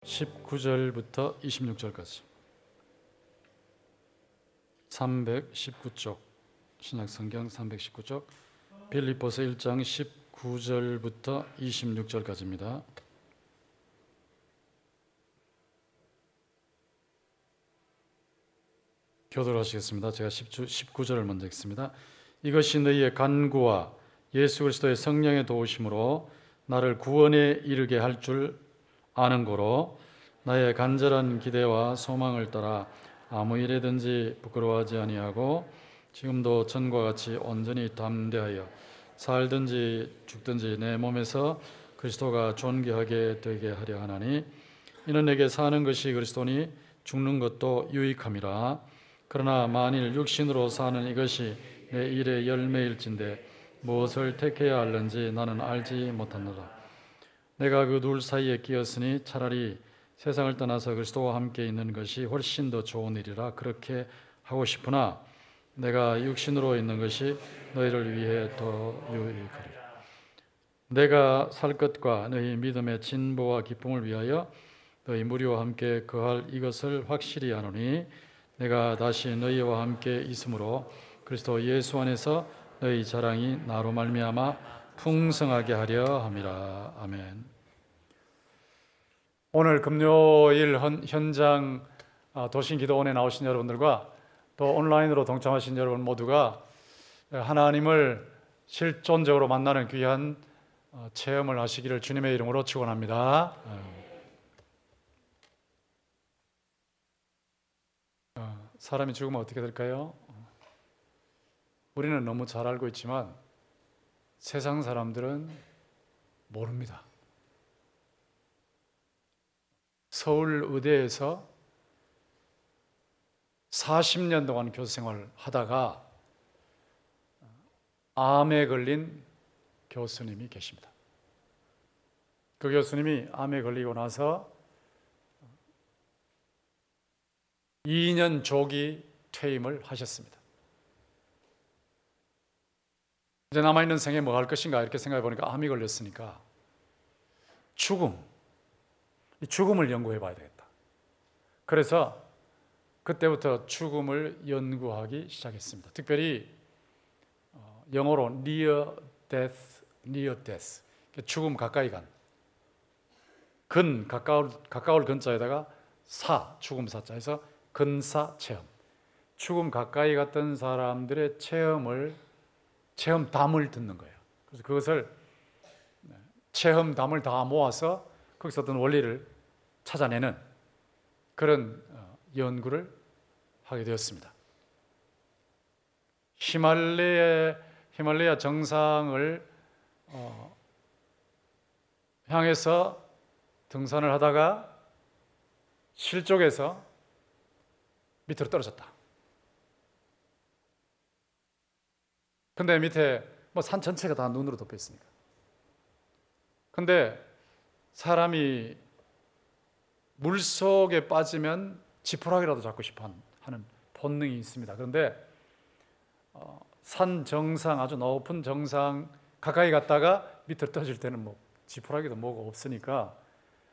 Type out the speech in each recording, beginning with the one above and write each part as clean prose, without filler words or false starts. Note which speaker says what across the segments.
Speaker 1: 19절부터 26절까지 319쪽 신약성경 319쪽 빌립보서 1장 19절부터 26절까지입니다. 교도를 하시겠습니다. 제가 19절을 먼저 읽습니다. 이것이 너희의 간구와 예수 그리스도의 성령의 도우심으로 나를 구원에 이르게 할 줄 아는 고로 나의 간절한 기대와 소망을 따라 아무 일에든지 부끄러워하지 아니하고 지금도 전과 같이 온전히 담대하여 살든지 죽든지 내 몸에서 그리스도가 존귀하게 되게 하려 하나니 이는 내게 사는 것이 그리스도니 죽는 것도 유익함이라. 그러나 만일 육신으로 사는 이것이 내 일의 열매일진데 무엇을 택해야 할는지 나는 알지 못하노라. 내가 그 둘 사이에 끼었으니 차라리 세상을 떠나서 그리스도와 함께 있는 것이 훨씬 더 좋은 일이라 그렇게 하고 싶으나 내가 육신으로 있는 것이 너희를 위해 더 유익하리라. 내가 살 것과 너희 믿음의 진보와 기쁨을 위하여 너희 무리와 함께 거할 이것을 확실히 아노니 내가 다시 너희와 함께 있으므로 그리스도 예수 안에서 너희 자랑이 나로 말미암아 풍성하게 하려 함이라. 아멘. 오늘 금요일 현장 도신기도원에 나오신 여러분들과 또 온라인으로 동참하신 여러분 모두가 하나님을 실존적으로 만나는 귀한 체험을 하시기를 주님의 이름으로 축원합니다. 사람이 죽으면 어떻게 될까요? 우리는 너무 잘 알고 있지만 세상 사람들은 모릅니다. 서울 의대에서 40년 동안 교수 생활을 하다가 암에 걸린 교수님이 계십니다. 그 교수님이 암에 걸리고 나서 2년 조기 퇴임을 하셨습니다. 이제 남아있는 생에 뭐 할 것인가 이렇게 생각해 보니까 암이 걸렸으니까 이 죽음을 연구해 봐야 되겠다. 그래서 그때부터 죽음을 연구하기 시작했습니다. 특별히 영어로 near death, 죽음 가까이 간, 가까울 근자에다가 죽음 사자 해서 근사 체험, 죽음 가까이 갔던 사람들의 체험담을 듣는 거예요. 그래서 그것을 체험담을 다 모아서 거기서 어떤 원리를 찾아내는 그런 연구를 하게 되었습니다. 히말라야 정상을 향해서 등산을 하다가 실족해서 밑으로 떨어졌다. 근데 밑에 산 전체가 다 눈으로 덮여 있으니까. 근데 사람이 물속에 빠지면 지푸라기라도 잡고 싶어 하는 본능이 있습니다. 그런데 산 정상, 아주 높은 정상 가까이 갔다가 밑으로 떨어질 때는 지푸라기도 뭐가 없으니까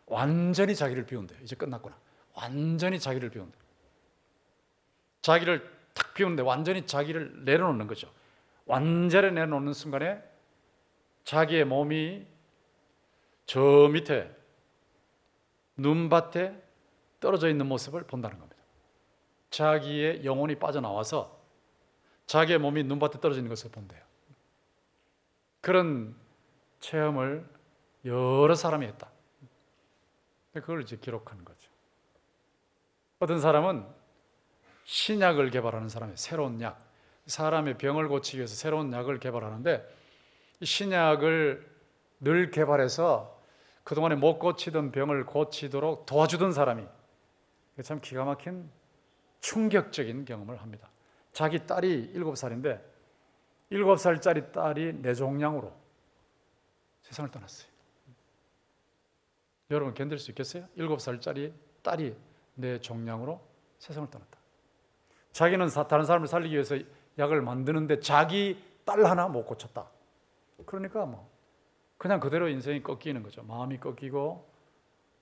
Speaker 1: 완전히 자기를 비운대요. 이제 끝났구나. 완전히 자기를 비운대. 자기를 탁 비우는데 완전히 자기를 내려놓는 거죠. 완전히 내려놓는 순간에 자기의 몸이 저 밑에 눈밭에 떨어져 있는 모습을 본다는 겁니다. 자기의 영혼이 빠져나와서 자기의 몸이 눈밭에 떨어져 있는 것을 본대요. 그런 체험을 여러 사람이 했다. 그걸 이제 기록하는 거죠. 어떤 사람은 신약을 개발하는 사람이에요. 새로운 약. 사람의 병을 고치기 위해서 새로운 약을 개발하는데 이 신약을 늘 개발해서 그동안에 못 고치던 병을 고치도록 도와주던 사람이 참 기가 막힌 충격적인 경험을 합니다. 자기 딸이 7살인데 7살짜리 딸이 뇌종양으로 세상을 떠났어요. 여러분 견딜 수 있겠어요? 7살짜리 딸이 뇌종양으로 세상을 떠났다. 자기는 다른 사람을 살리기 위해서 약을 만드는데 자기 딸 하나 못 고쳤다. 그러니까 그냥 그대로 인생이 꺾이는 거죠. 마음이 꺾이고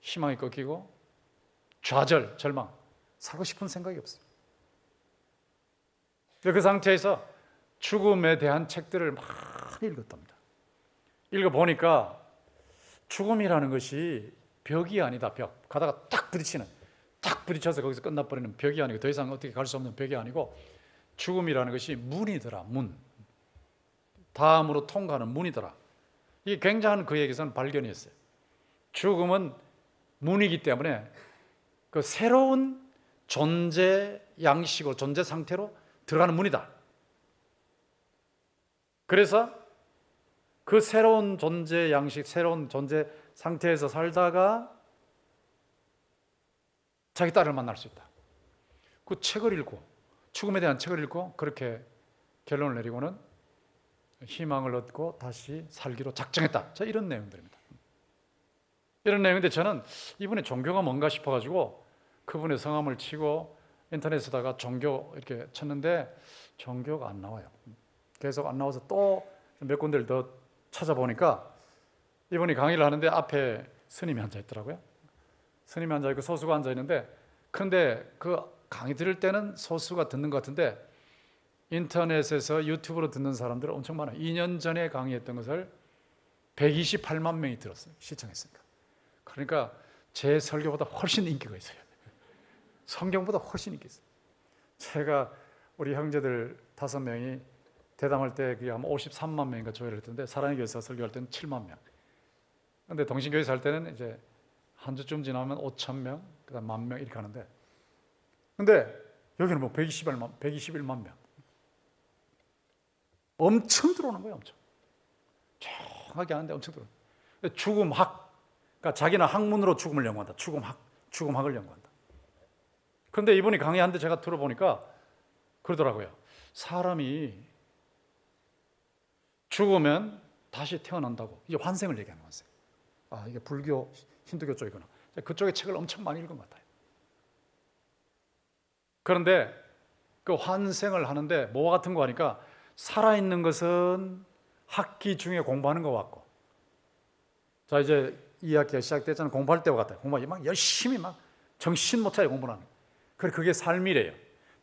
Speaker 1: 희망이 꺾이고 좌절, 절망, 살고 싶은 생각이 없어요. 그 상태에서 죽음에 대한 책들을 많이 읽었답니다. 읽어보니까 죽음이라는 것이 벽이 아니다. 벽. 가다가 딱 부딪혀서 거기서 끝나버리는 벽이 아니고 더 이상 어떻게 갈 수 없는 벽이 아니고 죽음이라는 것이 문이더라. 문. 다음으로 통과하는 문이더라. 이게 굉장한 그에게서는 발견이었어요. 죽음은 문이기 때문에 그 새로운 존재 양식으로, 존재 상태로 들어가는 문이다. 그래서 그 새로운 존재 양식, 새로운 존재 상태에서 살다가 자기 딸을 만날 수 있다. 그 책을 읽고, 죽음에 대한 책을 읽고 그렇게 결론을 내리고는 희망을 얻고 다시 살기로 작정했다. 자, 이런 내용들입니다. 이런 내용인데 저는 이분의 종교가 뭔가 싶어가지고 그분의 성함을 치고 인터넷에다가 종교 이렇게 쳤는데 종교가 안 나와요. 계속 안 나와서 또 몇 군데를 더 찾아보니까 이분이 강의를 하는데 앞에 스님이 앉아 있더라고요. 스님이 앉아 있고 소수가 앉아 있는데, 근데 그 강의 들을 때는 소수가 듣는 것 같은데 인터넷에서 유튜브로 듣는 사람들은 엄청 많아요. 2년 전에 강의했던 것을 128만 명이 들었어요. 시청했으니까. 그러니까 제 설교보다 훨씬 인기가 있어요. 성경보다 훨씬 인기 있어요. 제가 우리 형제들 5명이 대담할 때 그게 아마 53만 명인가 조회를 했던데 사랑의 교회에서 설교할 때는 7만 명. 근데 동신교회에서 할 때는 이제 한 주쯤 지나면 5천 명, 그다음 1만 명 이렇게 하는데, 근데 여기는 뭐 121만 명. 엄청 들어오는 거예요, 엄청. 조용하게 하는데 엄청 들어오는. 죽음학, 그러니까 자기는 학문으로 죽음을 연구한다. 죽음학을 연구한다. 그런데 이분이 강의하는데 제가 들어보니까 그러더라고요. 사람이 죽으면 다시 태어난다고. 이게 환생을 얘기하는 환생. 아, 이게 불교, 힌두교 쪽이구나. 그쪽의 책을 엄청 많이 읽은 것 같아요. 그런데 그 환생을 하는데 뭐와 같은 거 하니까 살아있는 것은 학기 중에 공부하는 것 같고, 자 이제 2학기가 시작됐잖아요. 공부할 때와 같아요. 공부하기 막 열심히 막 정신 못 차리고 공부를 하는 거예요. 그게 삶이래요.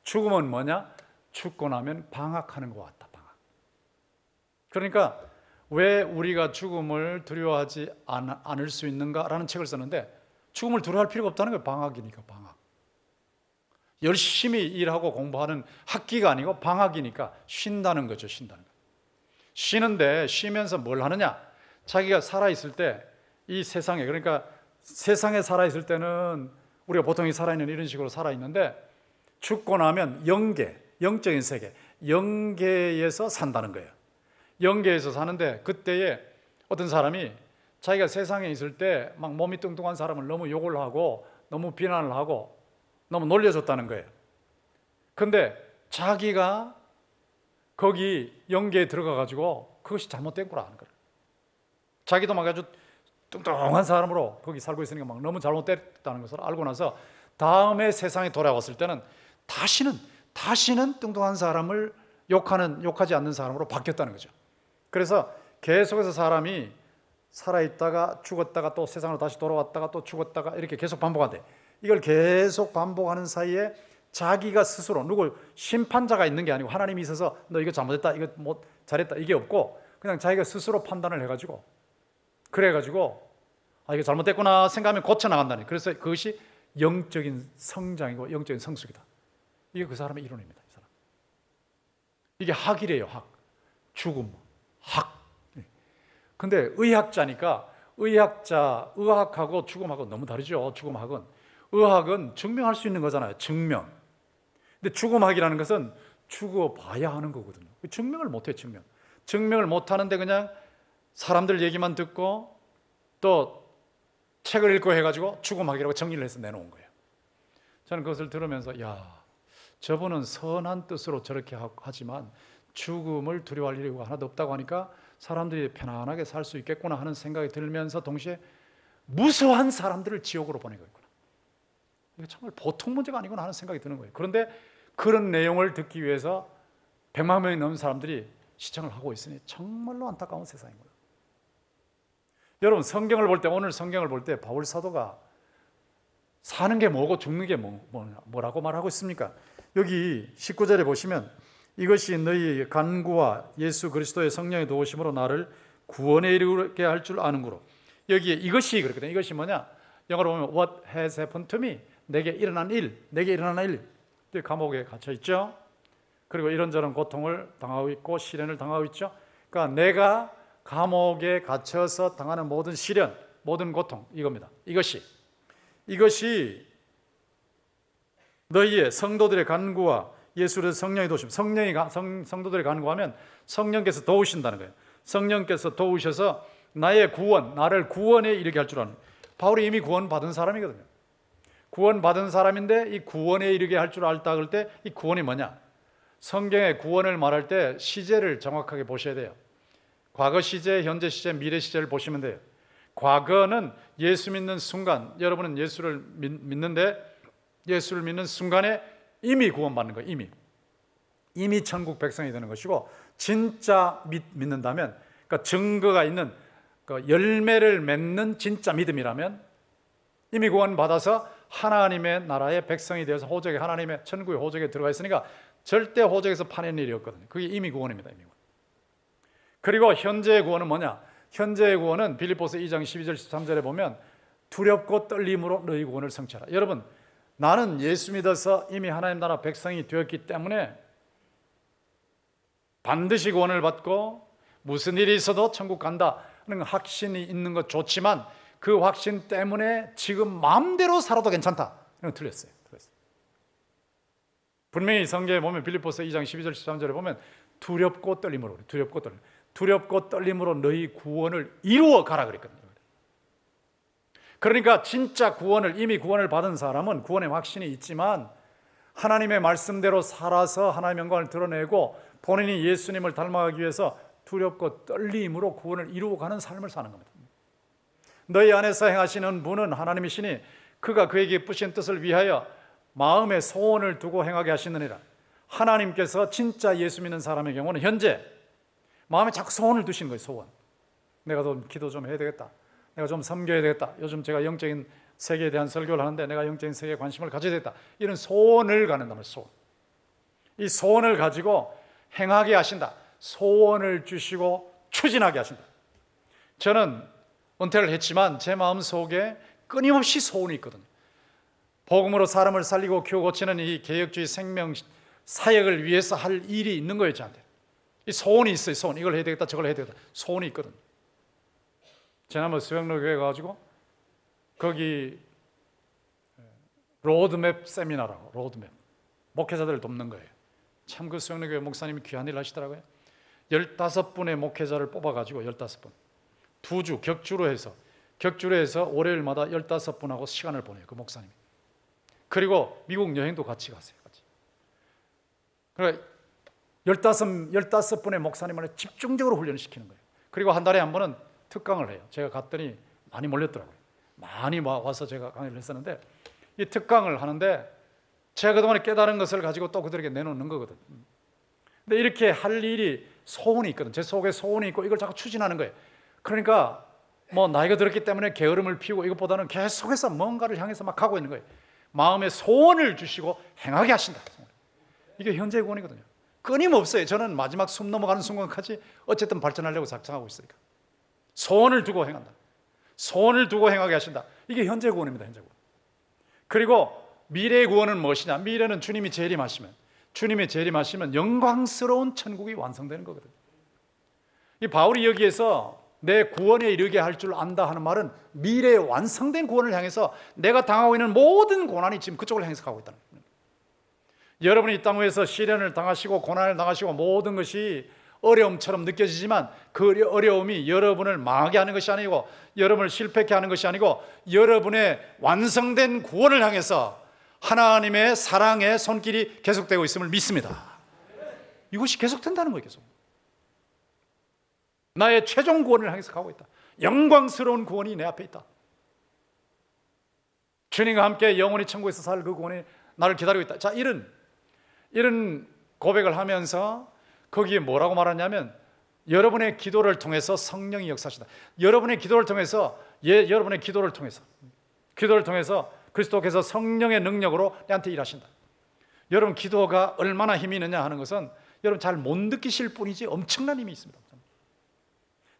Speaker 1: 죽음은 뭐냐? 죽고 나면 방학하는 것 같다. 방학. 그러니까 왜 우리가 죽음을 두려워하지 않을 수 있는가라는 책을 썼는데, 죽음을 두려워할 필요가 없다는 거예요. 방학이니까. 방학. 열심히 일하고 공부하는 학기가 아니고 방학이니까 쉰다는 거죠. 쉰다는 거. 쉬는데 쉬면서 뭘 하느냐? 자기가 살아있을 때 이 세상에, 그러니까 세상에 살아있을 때는 우리가 보통 살아있는 이런 식으로 살아있는데, 죽고 나면 영계, 영적인 세계, 영계에서 산다는 거예요. 영계에서 사는데, 그때에 어떤 사람이 자기가 세상에 있을 때 막 몸이 뚱뚱한 사람을 너무 욕을 하고 너무 비난을 하고 너무 놀려줬다는 거예요. 근데 자기가 거기 영계에 들어가가지고 그것이 잘못된 거라 하는 거예요. 자기도 막 아주 뚱뚱한 사람으로 거기 살고 있으니까 막 너무 잘못됐다는 것을 알고 나서 다음에 세상에 돌아왔을 때는 다시는 뚱뚱한 사람을 욕하지 않는 사람으로 바뀌었다는 거죠. 그래서 계속해서 사람이 살아있다가 죽었다가 또 세상으로 다시 돌아왔다가 또 죽었다가 이렇게 계속 반복한대. 이걸 계속 반복하는 사이에 자기가 스스로, 누구 심판자가 있는 게 아니고 하나님이 있어서 너 이거 잘못했다, 이거 못 잘했다, 이게 없고 그냥 자기가 스스로 판단을 해가지고, 그래가지고 아 이거 잘못됐구나 생각하면 고쳐나간다니. 그래서 그것이 영적인 성장이고 영적인 성숙이다. 이게 그 사람의 이론입니다. 이 사람. 이게 학이래요. 학. 죽음. 학. 근데 의학자니까 의학하고 죽음하고 너무 다르죠. 죽음학은. 의학은 증명할 수 있는 거잖아요. 증명. 근데 죽음학이라는 것은 죽어봐야 하는 거거든요. 증명을 못해요. 증명을 못하는데 그냥 사람들 얘기만 듣고 또 책을 읽고 해가지고 죽음학이라고 정리를 해서 내놓은 거예요. 저는 그것을 들으면서 야, 저분은 선한 뜻으로 저렇게 하지만 죽음을 두려워할 일이 하나도 없다고 하니까 사람들이 편안하게 살 수 있겠구나 하는 생각이 들면서 동시에 무수한 사람들을 지옥으로 보내고 있구나. 이게 정말 보통 문제가 아니구나 하는 생각이 드는 거예요. 그런데 그런 내용을 듣기 위해서 100만 명이 넘는 사람들이 시청을 하고 있으니 정말로 안타까운 세상입니다. 여러분 성경을 볼 때, 오늘 성경을 볼 때 바울 사도가 사는 게 뭐고 죽는 게 뭐라고 말하고 있습니까? 여기 19절에 보시면 이것이 너희 간구와 예수 그리스도의 성령의 도우심으로 나를 구원에 이르게 할 줄 아는구로. 여기에 이것이 그렇거든요. 이것이 뭐냐? 영어로 보면 What has happened to me? 내게 일어난 일, 내게 일어난 일. 감옥에 갇혀 있죠. 그리고 이런저런 고통을 당하고 있고 시련을 당하고 있죠. 그러니까 내가 감옥에 갇혀서 당하는 모든 시련, 모든 고통, 이겁니다. 이것이 너희의 성도들의 간구와 예수의 성령의 도우심. 성도들의 간구하면 성령께서 도우신다는 거예요. 성령께서 도우셔서 나의 구원, 나를 구원에 이르게 할 줄 아는. 바울이 이미 구원받은 사람이거든요. 구원받은 사람인데 이 구원에 이르게 할 줄 알다 그럴 때 이 구원이 뭐냐? 성경의 구원을 말할 때 시제를 정확하게 보셔야 돼요. 과거 시제, 현재 시제, 미래 시제를 보시면 돼요. 과거는 예수 믿는 순간, 여러분은 예수를 믿는데 예수를 믿는 순간에 이미 구원받는 거예요. 이미 천국 백성이 되는 것이고, 진짜 믿는다면, 그러니까 증거가 있는 그 열매를 맺는 진짜 믿음이라면 이미 구원받아서 하나님의 나라의 백성이 되어서 호적에, 하나님의 천국의 호적에 들어가 있으니까 절대 호적에서 파낸 일이 없거든요. 그게 이미 구원입니다. 이미 구원. 그리고 현재의 구원은 뭐냐? 현재의 구원은 빌립보서 2장 12절 13절에 보면 두렵고 떨림으로 너희 구원을 성취하라. 여러분, 나는 예수 믿어서 이미 하나님 나라 백성이 되었기 때문에 반드시 구원을 받고 무슨 일이 있어도 천국 간다 하는 확신이 있는 것 좋지만 그 확신 때문에 지금 마음대로 살아도 괜찮다. 이건 틀렸어요. 분명히 성경에 보면 빌립보서 2장 12절 13절에 보면 두렵고 떨림으로 너희 구원을 이루어 가라 그랬거든요. 그러니까 진짜 이미 구원을 받은 사람은 구원의 확신이 있지만 하나님의 말씀대로 살아서 하나님의 영광을 드러내고 본인이 예수님을 닮아가기 위해서 두렵고 떨림으로 구원을 이루어 가는 삶을 사는 겁니다. 너희 안에서 행하시는 분은 하나님이시니 그가 그에게 기쁘신 뜻을 위하여 마음에 소원을 두고 행하게 하시느니라. 하나님께서 진짜 예수 믿는 사람의 경우는 현재 마음에 자꾸 소원을 두시는 거예요. 소원. 내가 좀 기도 좀 해야 되겠다. 내가 좀 섬겨야 되겠다. 요즘 제가 영적인 세계에 대한 설교를 하는데 내가 영적인 세계에 관심을 가져야 되겠다. 이런 소원을 갖는단 말이에요. 소원. 이 소원을 가지고 행하게 하신다. 소원을 주시고 추진하게 하신다. 저는 은퇴를 했지만 제 마음속에 끊임없이 소원이 있거든요. 복음으로 사람을 살리고 키워 고치는 이 개혁주의 생명 사역을 위해서 할 일이 있는 거예요. 저한테 이 소원이 있어요. 소원. 이걸 해야 되겠다 저걸 해야 되겠다 소원이 있거든요. 지난번 수영로 교회 가가지고 거기 로드맵 세미나라고, 로드맵 목회자들을 돕는 거예요. 참 그 수영로 교회 목사님이 귀한 일을 하시더라고요. 15분의 목회자를 뽑아가지고 15분 2주 격주로 해서 월요일마다 15분하고 시간을 보내요. 그 목사님이. 그리고 미국 여행도 같이 가세요. 그러니까 15분의 목사님을 집중적으로 훈련을 시키는 거예요. 그리고 한 달에 한 번은 특강을 해요. 제가 갔더니 많이 몰렸더라고요. 많이 와서 제가 강의를 했었는데 이 특강을 하는데 제가 그동안에 깨달은 것을 가지고 또 그들에게 내놓는 거거든요. 근데 이렇게 할 일이 소원이 있거든. 제 속에 소원이 있고 이걸 자꾸 추진하는 거예요. 그러니까 뭐 나이가 들었기 때문에 게으름을 피우고 이것보다는 계속해서 뭔가를 향해서 막 가고 있는 거예요. 마음에 소원을 주시고 행하게 하신다. 이게 현재의 구원이거든요. 끊임없어요. 저는 마지막 숨 넘어가는 순간까지 어쨌든 발전하려고 작정하고 있으니까. 소원을 두고 행한다. 소원을 두고 행하게 하신다. 이게 현재의 구원입니다. 현재 구원. 그리고 미래의 구원은 무엇이냐? 미래는 주님이 재림하시면 영광스러운 천국이 완성되는 거거든요. 이 바울이 여기에서 내 구원에 이르게 할 줄 안다 하는 말은 미래에 완성된 구원을 향해서 내가 당하고 있는 모든 고난이 지금 그쪽을 향해서 가고 있다는 거예요. 여러분이 이 땅 위에서 시련을 당하시고 고난을 당하시고 모든 것이 어려움처럼 느껴지지만 그 어려움이 여러분을 망하게 하는 것이 아니고 여러분을 실패케 하는 것이 아니고 여러분의 완성된 구원을 향해서 하나님의 사랑의 손길이 계속되고 있음을 믿습니다. 이것이 계속된다는 거예요. 계속. 나의 최종 구원을 향해서 가고 있다. 영광스러운 구원이 내 앞에 있다. 주님과 함께 영원히 천국에서 살 그 구원이 나를 기다리고 있다. 자, 이런 고백을 하면서 거기에 뭐라고 말하냐면 여러분의 기도를 통해서 성령이 역사하시다. 여러분의 기도를 통해서
Speaker 2: 그리스도께서 성령의 능력으로 내한테 일하신다. 여러분, 기도가 얼마나 힘이 있느냐 하는 것은 여러분 잘 못 느끼실 뿐이지 엄청난 힘이 있습니다.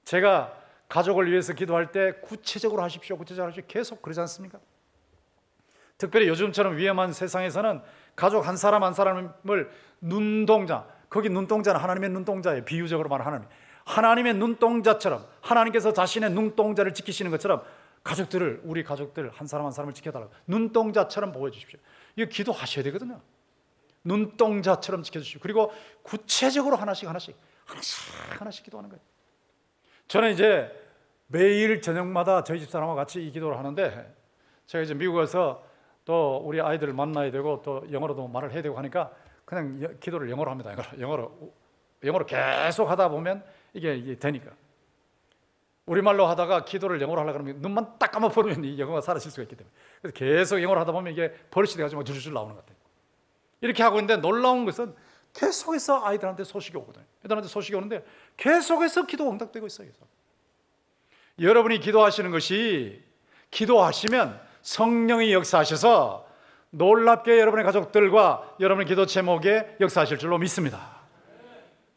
Speaker 2: 제가 가족을 위해서 기도할 때 구체적으로 하십시오, 구체적으로 하십시오 계속 그러지 않습니까? 특별히 요즘처럼 위험한 세상에서는 가족 한 사람 한 사람을 눈동자, 거기 눈동자는 하나님의 눈동자예요. 비유적으로 말하는 하나님의 눈동자처럼, 하나님께서 자신의 눈동자를 지키시는 것처럼 가족들을, 우리 가족들 한 사람 한 사람을 지켜달라고 눈동자처럼 보여주십시오. 이거 기도하셔야 되거든요. 눈동자처럼 지켜주십시오. 그리고 구체적으로 하나씩 기도하는 거예요. 저는 이제 매일 저녁마다 저희 집사람과 같이 이 기도를 하는데, 제가 이제 미국에서 또 우리 아이들을 만나야 되고 또 영어로도 말을 해야 되고 하니까 그냥 기도를 영어로 합니다. 영어로 계속 하다 보면 이게 되니까. 우리말로 하다가 기도를 영어로 하려고 그러면 눈만 딱 감아버리면 이 영어가 사라질 수가 있기 때문에, 그래서 계속 영어로 하다 보면 이게 버릇이 돼가지고 줄줄 나오는 것 같아요. 이렇게 하고 있는데 놀라운 것은 계속해서 아이들한테 소식이 오거든요. 애들한테 소식이 오는데 계속해서 기도가 응답되고 있어요. 여러분이 기도하시는 것이, 기도하시면 성령이 역사하셔서 놀랍게 여러분의 가족들과 여러분의 기도 제목에 역사하실 줄로 믿습니다.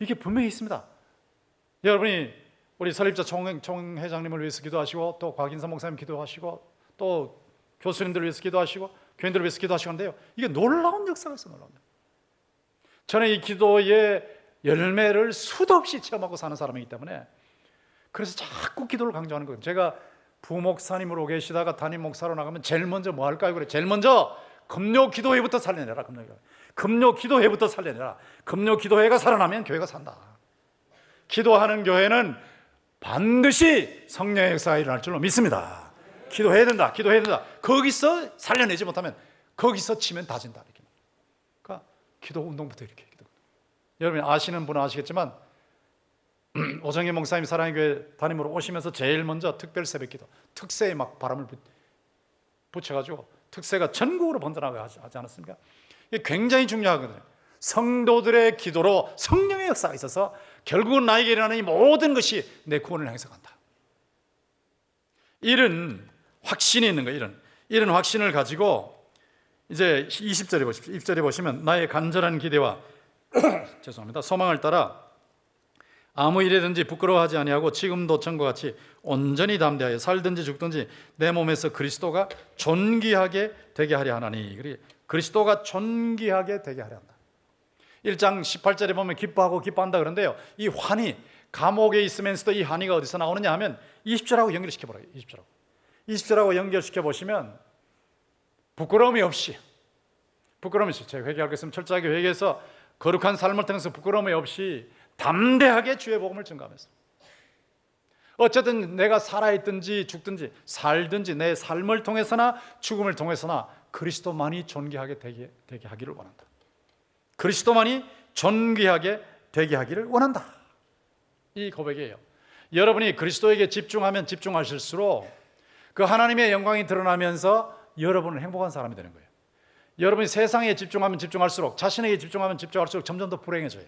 Speaker 2: 이게 분명히 있습니다. 여러분이 우리 설립자 총회장님을 위해서 기도하시고, 또 곽인선 목사님 기도하시고, 또 교수님들을 위해서 기도하시고, 교인들을 위해서 기도하시는데요, 이게 놀라운 역사가 있어요. 놀라운. 저는 이 기도의 열매를 수도 없이 체험하고 사는 사람이기 때문에 그래서 자꾸 기도를 강조하는 거예요. 제가 부목사님으로 계시다가 담임 목사로 나가면 제일 먼저 뭐 할까요? 그래, 제일 먼저 금요 기도회부터 살려내라. 금요 기도회부터 살려내라. 금요 기도회가 살아나면 교회가 산다. 기도하는 교회는 반드시 성령의 역사가 일어날 줄로 믿습니다. 기도해야 된다. 거기서 살려내지 못하면 거기서 치면 다진다. 그러니까 기도 운동부터 이렇게. 여러분 아시는 분은 아시겠지만 오정희 목사님 사랑의 교회 담임으로 오시면서 제일 먼저 특별 새벽 기도, 특세에 막 바람을 붙여가지고 특세가 전국으로 번져나가게 하지 않았습니까? 이게 굉장히 중요하거든요. 성도들의 기도로 성령의 역사가 있어서 결국은 나에게 일어나는 이 모든 것이 내 구원을 향해서 간다. 이런 확신이 있는 거예요. 이런 확신을 가지고 이제 20절에 보십시오. 20절에 보시면 나의 간절한 기대와 죄송합니다. 소망을 따라 아무 일에든지 부끄러워하지 아니하고 지금도 전과 같이 온전히 담대하여 살든지 죽든지 내 몸에서 그리스도가 존귀하게 되게 하려 하나니. 그리스도가 존귀하게 되게 하려 한다. 1장 18절에 보면 기뻐한다 그런데요, 이 환희, 감옥에 있으면서도 이 환희가 어디서 나오느냐 하면 20절하고 연결시켜보라요. 20절하고 연결시켜 보시면 부끄러움이 없이 제가 회개할 것 있으면 철저하게 회개해서 거룩한 삶을 통해서 부끄러움이 없이 담대하게 주의 복음을 증거하면서, 어쨌든 내가 살아있든지 죽든지 살든지 내 삶을 통해서나 죽음을 통해서나 그리스도만이 존귀하게 되게 하기를 원한다. 그리스도만이 존귀하게 되게 하기를 원한다. 이 고백이에요. 여러분이 그리스도에게 집중하면 집중하실수록 그 하나님의 영광이 드러나면서 여러분은 행복한 사람이 되는 거예요. 여러분이 세상에 집중하면 집중할수록, 자신에게 집중하면 집중할수록 점점 더 불행해져요.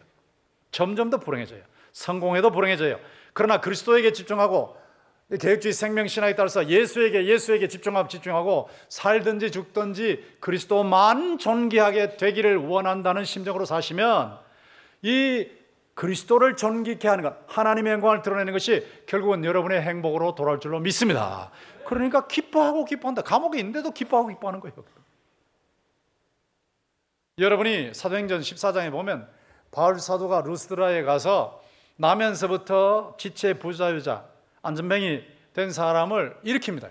Speaker 2: 성공해도 불행해져요. 그러나 그리스도에게 집중하고 계획주의 생명신학에 따라서 예수에게 집중하고 살든지 죽든지 그리스도만 존귀하게 되기를 원한다는 심정으로 사시면 이 그리스도를 존귀케 하는 것, 하나님의 영광을 드러내는 것이 결국은 여러분의 행복으로 돌아올 줄로 믿습니다. 그러니까 기뻐한다. 감옥에 있는데도 기뻐하는 거예요. 여러분이 사도행전 14장에 보면 바울 사도가 루스드라에 가서 나면서부터 지체 부자유자 안전뱅이 된 사람을 일으킵니다.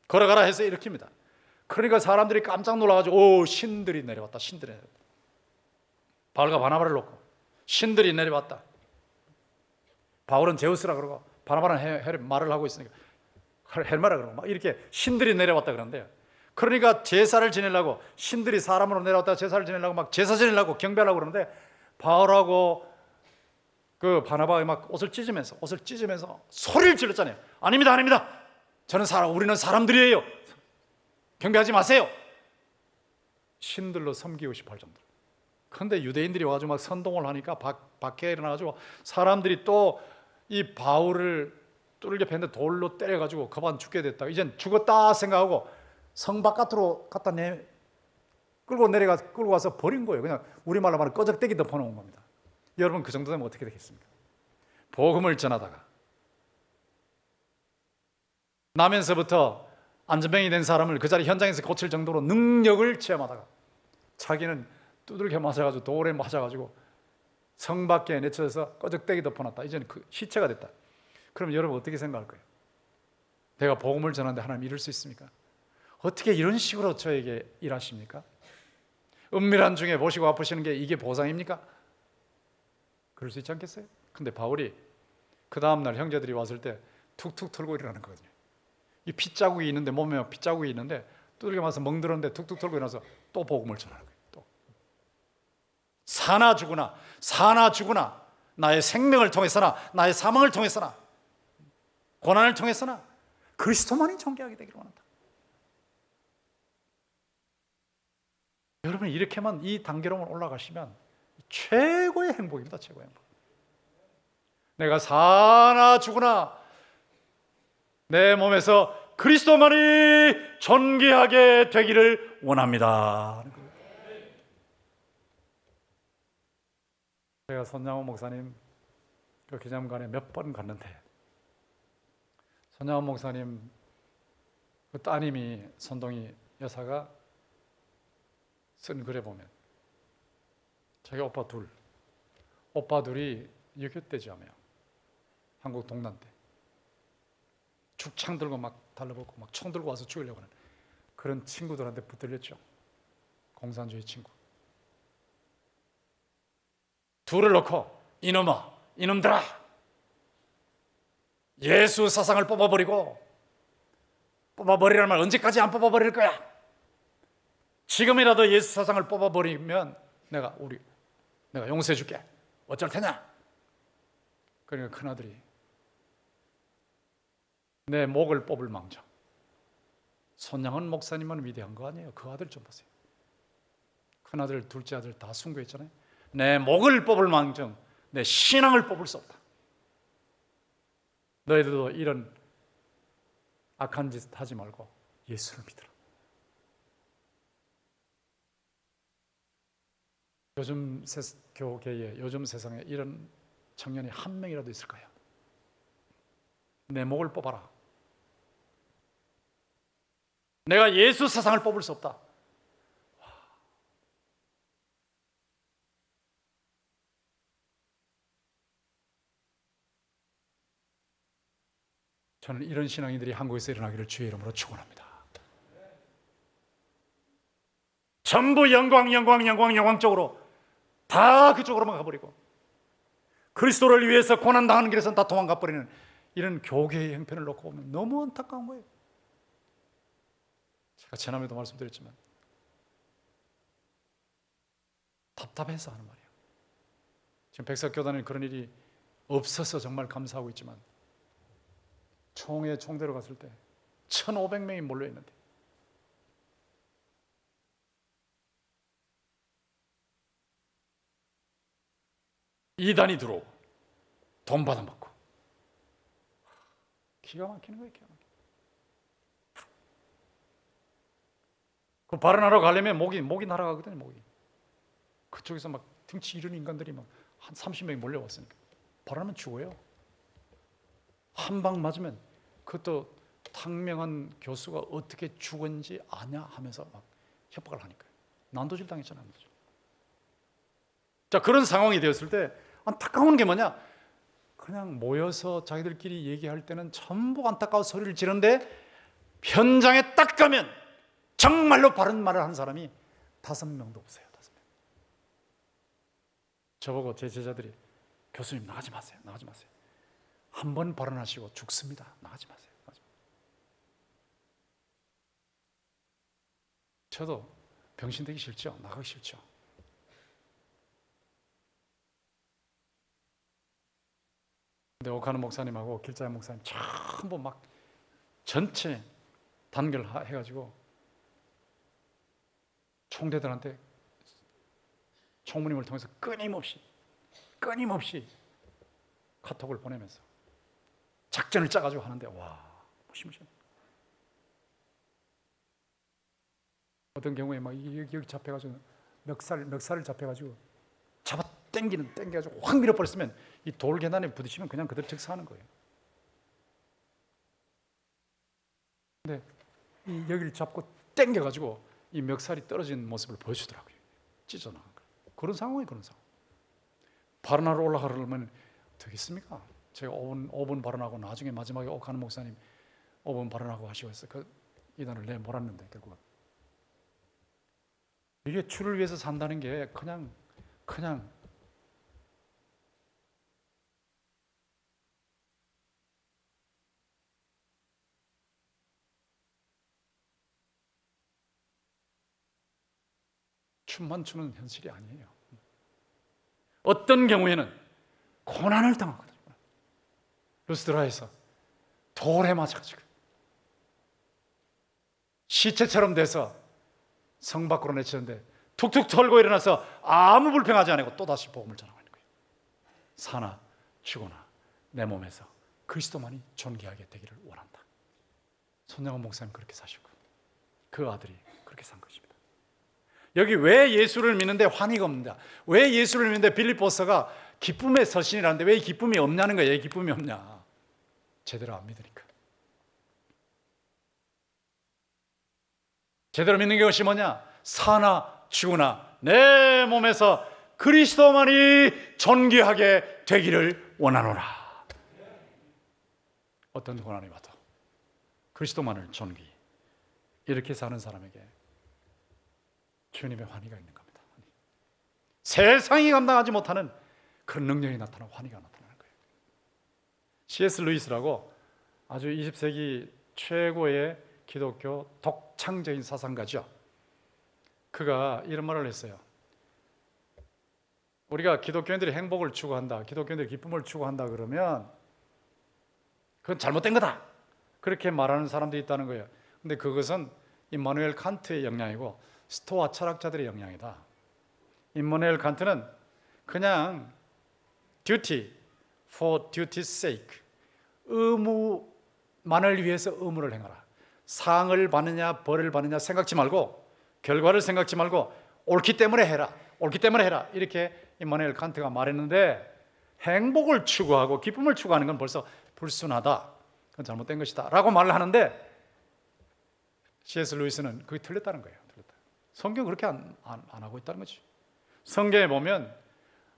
Speaker 2: 걸어가라 해서 일으킵니다. 그러니까 사람들이 깜짝 놀라가지고 신들이 내려왔다. 바울과 바나바를 놓고 신들이 내려왔다. 바울은 제우스라 그러고 바나바는 말을 하고 있으니까 헬마라 그러고 막 이렇게 신들이 내려왔다 그러는데요. 그러니까 제사를 지내려고 신들이 사람으로 내려왔다가 제사를 지내려고 막 제사 지내려고 경배하려고 그러는데 바울하고 그 바나바가 막 옷을 찢으면서 소리를 질렀잖아요. 아닙니다. 우리는 사람들이에요. 경배하지 마세요. 신들로 섬기고 싶어 할 정도로. 그런데 유대인들이 와가지고 막 선동을 하니까 밖에 일어나가지고 사람들이 또 이 바울을 뚫게 팼는데 돌로 때려가지고 그만 죽게 됐다. 이젠 죽었다 생각하고 성 바깥으로 끌고 와서 버린 거예요. 그냥 우리말로 말하면 꺼적대기 덮어놓은 겁니다. 여러분 그 정도 되면 어떻게 되겠습니까? 복음을 전하다가 나면서부터 안전병이 된 사람을 그 자리 현장에서 고칠 정도로 능력을 체험하다가 자기는 두들겨 맞아가지고 돌에 맞아가지고 성 밖에 내쳐져서 꺼적대기 덮어놨다. 이제는 그 시체가 됐다. 그럼 여러분 어떻게 생각할 거예요? 내가 복음을 전하는데 하나님 이럴 수 있습니까? 어떻게 이런 식으로 저에게 일하십니까? 은밀한 중에 보시고 아프시는 게 이게 보상입니까? 그럴 수 있지 않겠어요? 근데 바울이 그 다음날 형제들이 왔을 때 툭툭 털고 일어나는 거거든요. 이 핏자국이 있는데, 몸에 핏자국이 있는데 두들겨 맞아서 멍들었는데 툭툭 털고 일어나서 또 복음을 전하는 거예요. 또 사나 죽으나 나의 생명을 통해서나 나의 사망을 통해서나 고난을 통해서나 그리스도만이 존귀하게 되기를 원한다. 여러분 이렇게만 이 단계로만 올라가시면 최고의 행복입니다. 최고의 행복. 내가 사나 죽으나 내 몸에서 그리스도만이 존귀하게 되기를 원합니다. 제가 손양호 목사님 그 기념관에 몇 번 갔는데 손양호 목사님 그 따님이 손동희 여사가 쓴 글에 보면 자기 오빠 둘이 6.25 때잖아요. 한국 동란 때 죽창 들고 막 달라붙고 막 총 들고 와서 죽이려고 하는 그런 친구들한테 붙들렸죠. 공산주의 친구 둘을 놓고 이놈아 이놈들아 예수 사상을 뽑아버리라는 말 언제까지 안 뽑아버릴 거야? 지금이라도 예수 사상을 뽑아버리면 내가 용서해 줄게. 어쩔 테냐? 그러니까 큰아들이 내 목을 뽑을 망정. 손양원 목사님은 위대한 거 아니에요? 그 아들 좀 보세요. 큰아들, 둘째 아들 다 순교했잖아요. 내 목을 뽑을 망정, 내 신앙을 뽑을 수 없다. 너희들도 이런 악한 짓 하지 말고 예수를 믿으라. 요즘 교계에 요즘 세상에 이런 청년이 한 명이라도 있을까요? 내 목을 뽑아라. 내가 예수 사상을 뽑을 수 없다. 저는 이런 신앙인들이 한국에서 일어나기를 주의 이름으로 축원합니다. 전부 영광 쪽으로 다 그쪽으로만 가버리고 그리스도를 위해서 고난당하는 길에서는 다 도망가 버리는 이런 교계의 형편을 놓고 보면 너무 안타까운 거예요. 제가 지난번에도 말씀드렸지만 답답해서 하는 말이에요. 지금 백석교단에 그런 일이 없어서 정말 감사하고 있지만 총대로 갔을 때 1,500명이 몰려있는데 이단이 들어오고 돈 받아먹고 기가 막히는 거예요. 기가 막히는. 그 발언하러 가려면 목이 날아가거든요. 목이 그쪽에서 막 등치 이른 인간들이 막 한 30명이 몰려왔으니까 발언하면 죽어요. 한 방 맞으면 그것도 탕명한 교수가 어떻게 죽은지 아냐 하면서 막 협박을 하니까요. 난도질 당했잖아요. 자, 그런 상황이 되었을 때 안타까운 게 뭐냐? 그냥 모여서 자기들끼리 얘기할 때는 전부 안타까운 소리를 지르는데 현장에 딱 가면 정말로 바른 말을 하는 사람이 5명도 없어요. 5명. 저보고 제 제자들이 교수님 나가지 마세요. 한 번 발언하시고 죽습니다. 나가지 마세요. 저도 병신 되기 싫죠. 나가기 싫죠. 근데 오카노 목사님하고 길자야 목사님 전부 막 전체 단결해가지고 총대들한테 총무님을 통해서 끊임없이 카톡을 보내면서 작전을 짜가지고 하는데 와 무시무시. 어떤 경우에 막 여기 잡혀가지고 멱살을 잡혀가지고 잡아 당겨가지고 확 밀어버렸으면 이 돌 계단에 부딪히면 그냥 그대로 즉사하는 거예요. 근데 이 여기를 잡고 당겨가지고 이 멱살이 떨어진 모습을 보여주더라고요. 찢어나간 거예요. 그런 상황이 그런 상황. 발언하러 올라가려면 되겠습니까? 제가 5분 발언하고 나중에 마지막에 옥하는 목사님 5분 발언하고 하시고 해서 그 이단을 내몰았는데 결국은 이게 주를 위해서 산다는 게 그냥 춤만 추는 현실이 아니에요. 어떤 경우에는 고난을 당하거든요. 루스드라에서 돌에 맞아가지고 시체처럼 돼서 성 밖으로 내치는데 툭툭 털고 일어나서 아무 불평하지 않고 또다시 복음을 전하는 거예요. 사나 죽거나 내 몸에서 그리스도만이 존귀하게 되기를 원한다. 손영원 목사님 그렇게 사시고 그 아들이 그렇게 산 것입니다. 여기 왜 예수를 믿는데 환희가 없느냐, 왜 예수를 믿는데 빌립보서가 기쁨의 서신이라는데 왜 기쁨이 없냐는 거예요. 왜 기쁨이 없냐, 제대로 안 믿으니까. 제대로 믿는 것이 뭐냐, 사나 죽으나 내 몸에서 그리스도만이 존귀하게 되기를 원하노라. 어떤 고난이 와도 그리스도만을 존귀, 이렇게 사는 사람에게 주님의 환희가 있는 겁니다. 세상이 감당하지 못하는 그런 능력이 나타나고 환희가 나타나는 거예요. C.S. 루이스라고 아주 20세기 최고의 기독교 독창적인 사상가죠. 그가 이런 말을 했어요. 우리가 기독교인들이 행복을 추구한다, 기독교인들이 기쁨을 추구한다 그러면 그건 잘못된 거다, 그렇게 말하는 사람들이 있다는 거예요. 근데 그것은 임마누엘 칸트의 영향이고 스토아 철학자들의 영향이다. 임마누엘 칸트는 그냥 duty for duty's sake, 의무만을 위해서 의무를 행하라. 상을 받느냐 벌을 받느냐 생각지 말고, 결과를 생각지 말고 옳기 때문에 해라, 옳기 때문에 해라, 이렇게 임마누엘 칸트가 말했는데, 행복을 추구하고 기쁨을 추구하는 건 벌써 불순하다, 그건 잘못된 것이다 라고 말을 하는데, C.S. 루이스는 그게 틀렸다는 거예요. 틀렸다. 성경은 그렇게 안 하고 있다는 거죠. 성경에 보면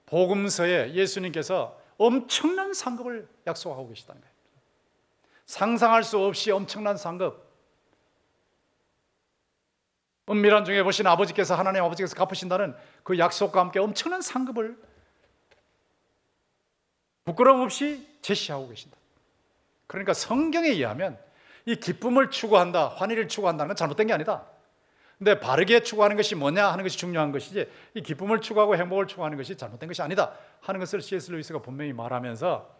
Speaker 2: 복음서에 예수님께서 엄청난 상급을 약속하고 계시다는 거예요. 상상할 수 없이 엄청난 상급. 은밀한 중에 보신 아버지께서, 하나님 아버지께서 갚으신다는 그 약속과 함께 엄청난 상급을 부끄러움 없이 제시하고 계신다. 그러니까 성경에 의하면 이 기쁨을 추구한다, 환희를 추구한다는 건 잘못된 게 아니다. 근데 바르게 추구하는 것이 뭐냐 하는 것이 중요한 것이지, 이 기쁨을 추구하고 행복을 추구하는 것이 잘못된 것이 아니다 하는 것을 C.S. 루이스가 분명히 말하면서,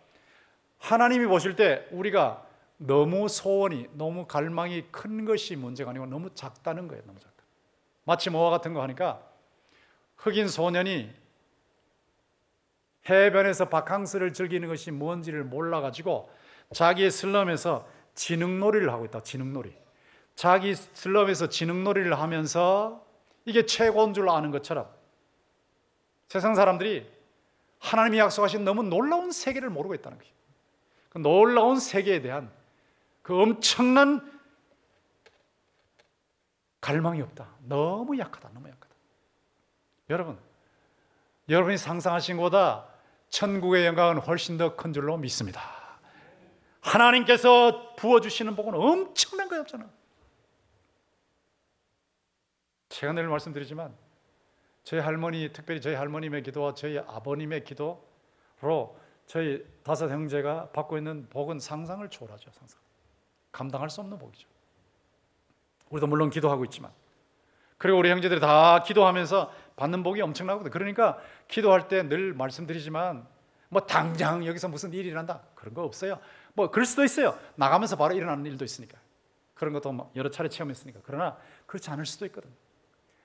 Speaker 2: 하나님이 보실 때 우리가 너무 소원이, 너무 갈망이 큰 것이 문제가 아니고 너무 작다는 거예요. 너무 작다. 마치 뭐와 같은 거 하니까, 흑인 소년이 해변에서 바캉스를 즐기는 것이 뭔지를 몰라가지고 자기의 슬럼에서 지능놀이를 하고 있다. 지능놀이. 자기 슬럼에서 지능놀이를 하면서 이게 최고인 줄 아는 것처럼 세상 사람들이 하나님이 약속하신 너무 놀라운 세계를 모르고 있다는 거예요. 그 놀라운 세계에 대한 그 엄청난 갈망이 없다. 너무 약하다. 너무 약하다. 여러분이 상상하신 것보다 천국의 영광은 훨씬 더 큰 줄로 믿습니다. 하나님께서 부어주시는 복은 엄청난 거예요. 저는 제가 늘 말씀드리지만, 저희 할머니, 특별히 저희 할머님의 기도와 저희 아버님의 기도로 저희 5 형제가 받고 있는 복은 상상을 초월하죠. 상상. 감당할 수 없는 복이죠. 우리도 물론 기도하고 있지만, 그리고 우리 형제들이 다 기도하면서 받는 복이 엄청나거든요. 그러니까 기도할 때 늘 말씀드리지만, 뭐 당장 여기서 무슨 일이 일어난다 그런 거 없어요. 뭐 그럴 수도 있어요. 나가면서 바로 일어나는 일도 있으니까, 그런 것도 여러 차례 체험했으니까. 그러나 그렇지 않을 수도 있거든요.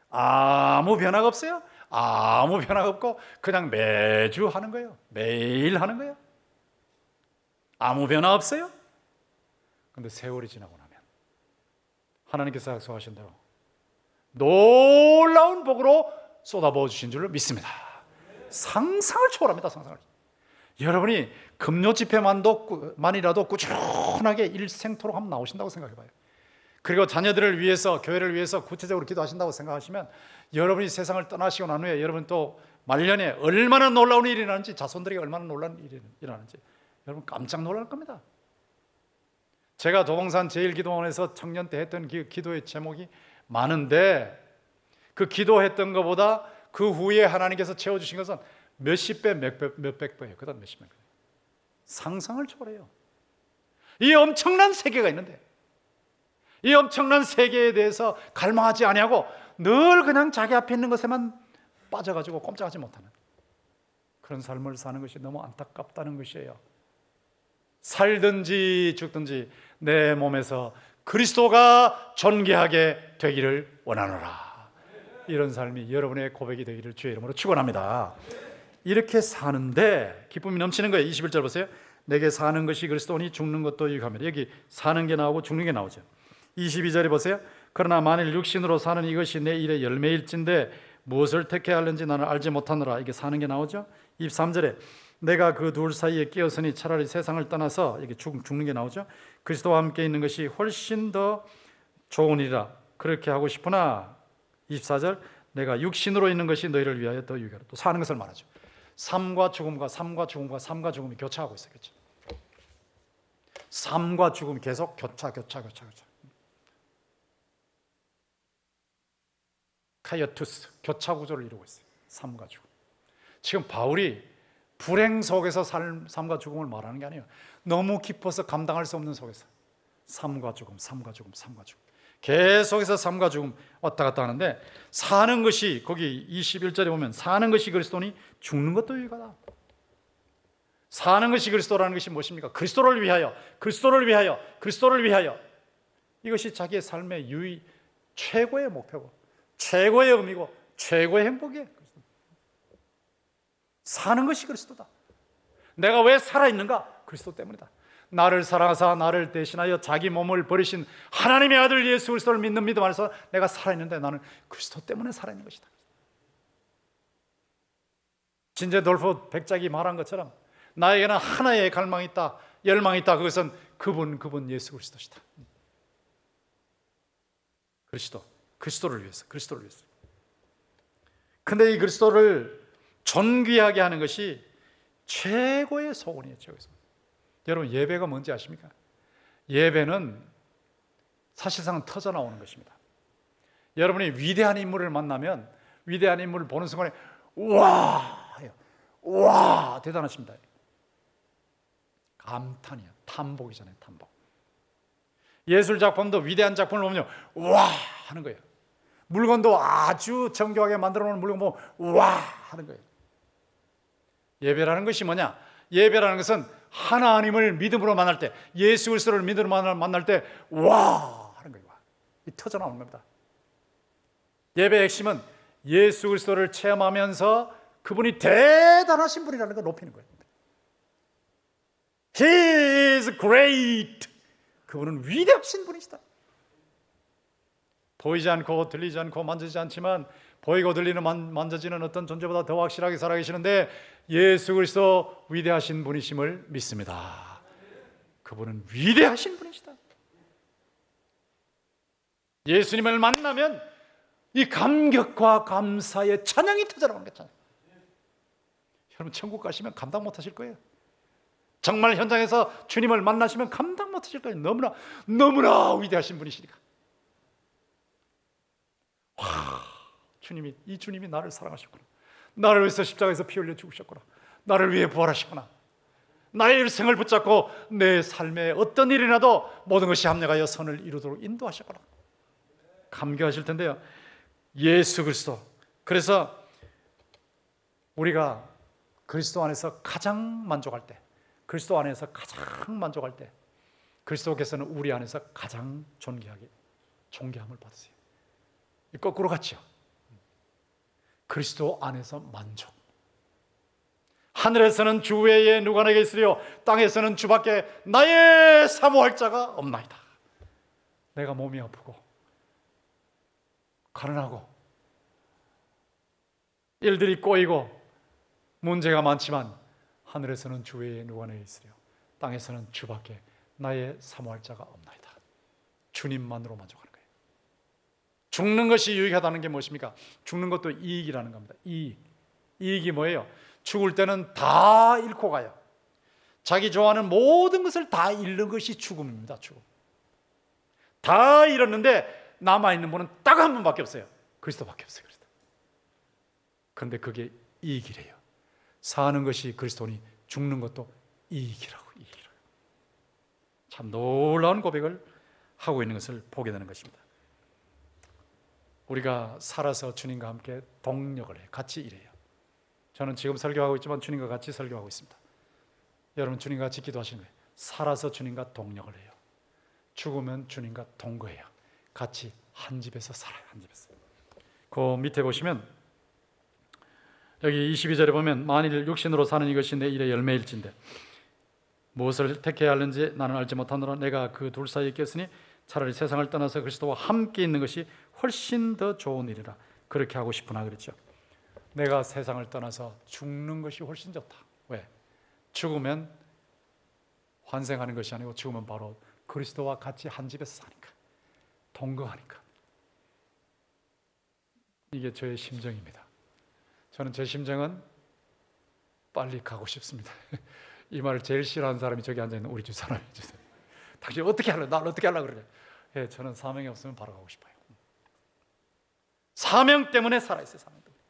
Speaker 2: 아무 변화가 없어요. 아무 변화가 없고 그냥 매주 하는 거예요. 매일 하는 거예요. 아무 변화 없어요. 그런데 세월이 지나고 나면 하나님께서 약속하신 대로 놀라운 복으로 쏟아부어 주신 줄 믿습니다. 상상을 초월합니다. 상상을. 여러분이 금요 집회만이라도 꾸준하게 일생토록 한번 나오신다고 생각해봐요. 그리고 자녀들을 위해서, 교회를 위해서 구체적으로 기도하신다고 생각하시면 여러분이 세상을 떠나시고 난 후에 여러분 또 말년에 얼마나 놀라운 일이 일어나는지, 자손들에게 얼마나 놀라운 일이 일어나는지 여러분 깜짝 놀랄 겁니다. 제가 도봉산 제일기도원에서 청년 때 했던 기도의 제목이 많은데, 그 기도했던 것보다 그 후에 하나님께서 채워주신 것은 몇십 배, 몇백 배예요. 그다음 몇십 배. 상상을 초월해요. 이 엄청난 세계가 있는데, 이 엄청난 세계에 대해서 갈망하지 아니하고 늘 그냥 자기 앞에 있는 것에만 빠져가지고 꼼짝하지 못하는 그런 삶을 사는 것이 너무 안타깝다는 것이에요. 살든지 죽든지 내 몸에서 그리스도가 존귀하게 되기를 원하노라. 이런 삶이 여러분의 고백이 되기를 주의 이름으로 축원합니다. 이렇게 사는데 기쁨이 넘치는 거예요. 21절 보세요. 내게 사는 것이 그리스도니 죽는 것도 유익함이라. 여기 사는 게 나오고 죽는 게 나오죠. 22절에 보세요. 그러나 만일 육신으로 사는 이것이 내 일의 열매일진데 무엇을 택해야 하는지 나는 알지 못하노라. 이게 사는 게 나오죠. 23절에 내가 그 둘 사이에 끼었으니 차라리 세상을 떠나서, 이게 죽는 게 나오죠. 그리스도와 함께 있는 것이 훨씬 더 좋은 일이라 그렇게 하고 싶으나 24절 내가 육신으로 있는 것이 너희를 위하여 더 유익하라. 또 사는 것을 말하죠. 삶과 죽음과 삶과 죽음과 삶과 죽음이 교차하고 있어요. 그렇죠? 삶과 죽음이 계속 교차. 카이어투스, 교차 구조를 이루고 있어요. 삶과 죽음. 지금 바울이 불행 속에서 삶과 죽음을 말하는 게 아니에요. 너무 깊어서 감당할 수 없는 속에서 삶과 죽음. 계속해서 삶과 죽음 왔다 갔다 하는데, 사는 것이, 거기 21절에 보면 사는 것이 그리스도니 죽는 것도 유익하다. 사는 것이 그리스도라는 것이 무엇입니까? 그리스도를 위하여. 이것이 자기의 삶의 최고의 목표고 최고의 의미고 최고의 행복이에요. 사는 것이 그리스도다. 내가 왜 살아있는가? 그리스도 때문이다. 나를 사랑하사 나를 대신하여 자기 몸을 버리신 하나님의 아들 예수 그리스도를 믿는 믿음 안에서 내가 살아있는데 나는 그리스도 때문에 살아있는 것이다. 진제돌프 백작이 말한 것처럼 나에게는 하나의 갈망이 있다, 열망이 있다. 그것은 그분 예수 그리스도시다. 그리스도를 위해서. 근데 이 그리스도를 존귀하게 하는 것이 최고의 소원이에요. 여러분, 예배가 뭔지 아십니까? 예배는 사실상 터져 나오는 것입니다. 여러분이 위대한 인물을 만나면 위대한 인물을 보는 순간에 와 대단하십니다. 감탄이에요. 탐복이잖아요. 탐복. 예술 작품도 위대한 작품을 보면 와 하는 거예요. 물건도 아주 정교하게 만들어 놓은 물건 보면 와 하는 거예요. 예배라는 것이 뭐냐? 예배라는 것은 하나님을 믿음으로 만날 때, 예수 그리스도를 믿음으로 만날 때 와 하는 거예요. 이 터져 나오는 겁니다. 예배의 핵심은 예수 그리스도를 체험하면서 그분이 대단하신 분이라는 걸 높이는 거예요. He is great. 그분은 위대하신 분이시다. 보이지 않고 들리지 않고 만지지 않지만 보이고 들리는 만져지는 어떤 존재보다 더 확실하게 살아계시는데 예수 그리스도 위대하신 분이심을 믿습니다. 그분은 위대하신 분이시다. 예수님을 만나면 이 감격과 감사의 찬양이 터져나오는 거잖아요. 여러분, 천국 가시면 감당 못하실 거예요. 정말 현장에서 주님을 만나시면 감당 못하실 거예요. 너무나 위대하신 분이시니까. 이 주님이 나를 사랑하셨구나. 나를 위해서 십자가에서 피 흘려 죽으셨구나. 나를 위해 부활하셨구나. 나의 일생을 붙잡고 내 삶에 어떤 일이 나도 모든 것이 합력하여 선을 이루도록 인도하셨구나. 감격하실 텐데요. 예수 그리스도. 그래서 우리가 그리스도 안에서 가장 만족할 때, 그리스도께서는 우리 안에서 가장 존귀함을 받으세요. 거꾸로 같죠. 그리스도 안에서 만족. 하늘에서는 주 외에 누가 내게 있으리요, 땅에서는 주밖에 나의 사모할 자가 없나이다. 내가 몸이 아프고 가난하고 일들이 꼬이고 문제가 많지만 하늘에서는 주 외에 누가 내게 있으랴 땅에서는 주밖에 나의 사모할 자가 없나이다. 주님만으로 만족하는 거예요. 죽는 것이 유익하다는 게 무엇입니까? 죽는 것도 이익이라는 겁니다. 이익이 뭐예요? 죽을 때는 다 잃고 가요. 자기 좋아하는 모든 것을 다 잃는 것이 죽음입니다. 죽음. 다 잃었는데 남아있는 분은 딱 한 분밖에 없어요. 그리스도밖에 없어요. 그리스도. 그런데 그게 이익이래요. 사는 것이 그리스도니 죽는 것도 이익이라고. 참 놀라운 고백을 하고 있는 것을 보게 되는 것입니다. 우리가 살아서 주님과 함께 동력을 해요. 같이 일해요. 저는 지금 설교하고 있지만 주님과 같이 설교하고 있습니다. 여러분 주님과 같이 기도하시는 거예요. 살아서 주님과 동력을 해요. 죽으면 주님과 동거해요. 같이 한 집에서 살아요. 한 집에서. 그 밑에 보시면 여기 22절에 보면 만일 육신으로 사는 이것이 내 일의 열매일진데 무엇을 택해야 하는지 나는 알지 못하노라. 내가 그 둘 사이에 꼈으니 차라리 세상을 떠나서 그리스도와 함께 있는 것이 훨씬 더 좋은 일이라. 그렇게 하고 싶으나 그랬죠. 내가 세상을 떠나서 죽는 것이 훨씬 좋다. 왜? 죽으면 환생하는 것이 아니고 죽으면 바로 그리스도와 같이 한 집에서 사니까, 동거하니까. 이게 저의 심정입니다. 저는 제 심정은 빨리 가고 싶습니다. 이 말을 제일 싫어하는 사람이 저기 앉아있는 우리 집 사람이죠. 당신 어떻게 하려? 날 어떻게 하려고 그러냐? 예, 저는 사명이 없으면 바로 가고 싶어요. 사명 때문에 살아있어요. 사명 때문에.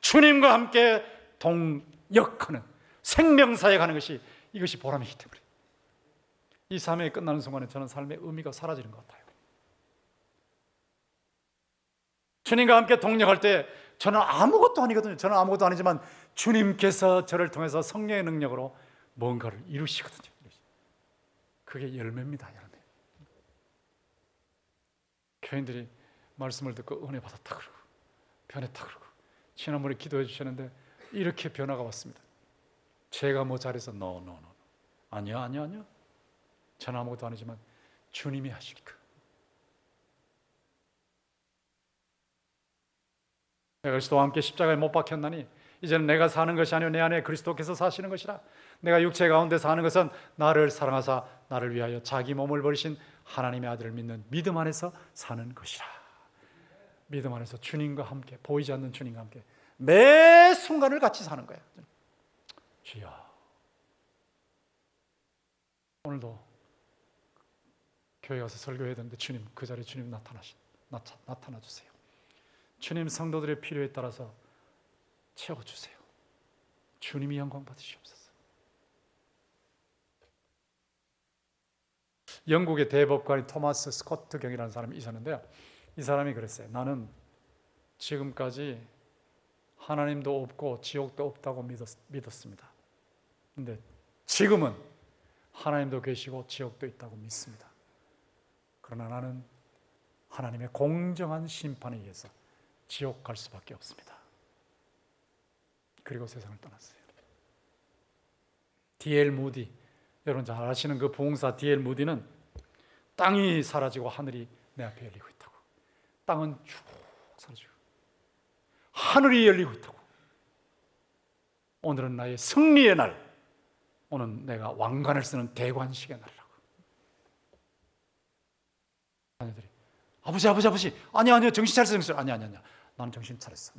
Speaker 2: 주님과 함께 동역하는 생명사에 가는 것이 이것이 보람이기 때문에 이 사명이 끝나는 순간에 저는 삶의 의미가 사라지는 것 같아요. 주님과 함께 동역할 때 저는 아무것도 아니거든요. 저는 아무것도 아니지만 주님께서 저를 통해서 성령의 능력으로 뭔가를 이루시거든요. 그게 열매입니다. 열매. 교인들이 말씀을 듣고 은혜 받았다 그러고 변했다 그러고 지난번에 기도해 주셨는데 이렇게 변화가 왔습니다. 제가 뭐 잘해서 no. 아니요. 저는 아무것도 아니지만 주님이 하시니까. 내가 그리스도와 함께 십자가에 못 박혔나니 이제는 내가 사는 것이 아니요 내 안에 그리스도께서 사시는 것이라. 내가 육체 가운데 사는 것은 나를 사랑하사 나를 위하여 자기 몸을 버리신 하나님의 아들을 믿는 믿음 안에서 사는 것이라. 믿음 안에서 주님과 함께, 보이지 않는 주님과 함께 매 순간을 같이 사는 거예요. 주여, 오늘도 교회 가서 설교해야 되는데 주님, 그 자리에 주님 나타나 주세요. 주님, 성도들의 필요에 따라서 채워주세요. 주님이 영광 받으시옵소서. 영국의 대법관이 토마스 스코트 경이라는 사람이 있었는데요. 이 사람이 그랬어요. 나는 지금까지 하나님도 없고 지옥도 없다고 믿었습니다. 근데 지금은 하나님도 계시고 지옥도 있다고 믿습니다. 그러나 나는 하나님의 공정한 심판에 의해서 지옥 갈 수밖에 없습니다. 그리고 세상을 떠났어요. D.L. 무디, 여러분 잘 아시는 그 부흥사 D.L. 무디는 땅이 사라지고 하늘이 내 앞에 열리고 있다고. 땅은 쭉 사라지고 하늘이 열리고 있다고. 오늘은 나의 승리의 날, 오늘 내가 왕관을 쓰는 대관식의 날이라고. 자녀들이 아버지 아니요 정신 차렸어요. 아니 나는 정신 차렸어.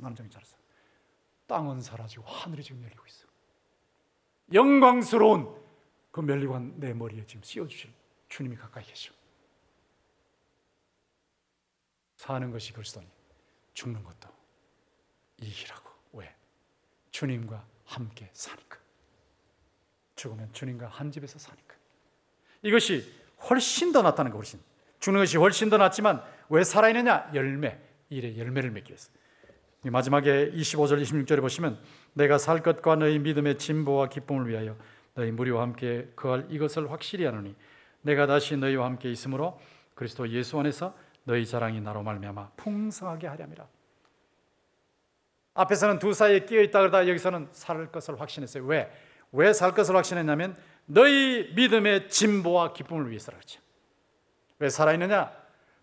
Speaker 2: 땅은 사라지고 하늘이 지금 열리고 있어. 영광스러운 그 면류관 내 머리에 지금 씌워주실 주님이 가까이 계셔. 사는 것이 그리스도니 죽는 것도 이익이라고. 왜? 주님과 함께 사니까. 죽으면 주님과 한 집에서 사니까. 이것이 훨씬 더 낫다는 거. 훨씬 죽는 것이 훨씬 더 낫지만 왜 살아있느냐? 열매, 일의 열매를 맺기 위해서. 마지막에 25절 26절에 보시면 내가 살 것과 너희 믿음의 진보와 기쁨을 위하여 너희 무리와 함께 거할 이것을 확실히 하노니 내가 다시 너희와 함께 있으므로 그리스도 예수 안에서 너희 자랑이 나로 말미암아 풍성하게 하렴이라. 앞에서는 두 사이에 끼어 있다 그러다 여기서는 살 것을 확신했어요. 왜 살 것을 확신했냐면 너희 믿음의 진보와 기쁨을 위해서라 그랬죠. 왜 살아있느냐?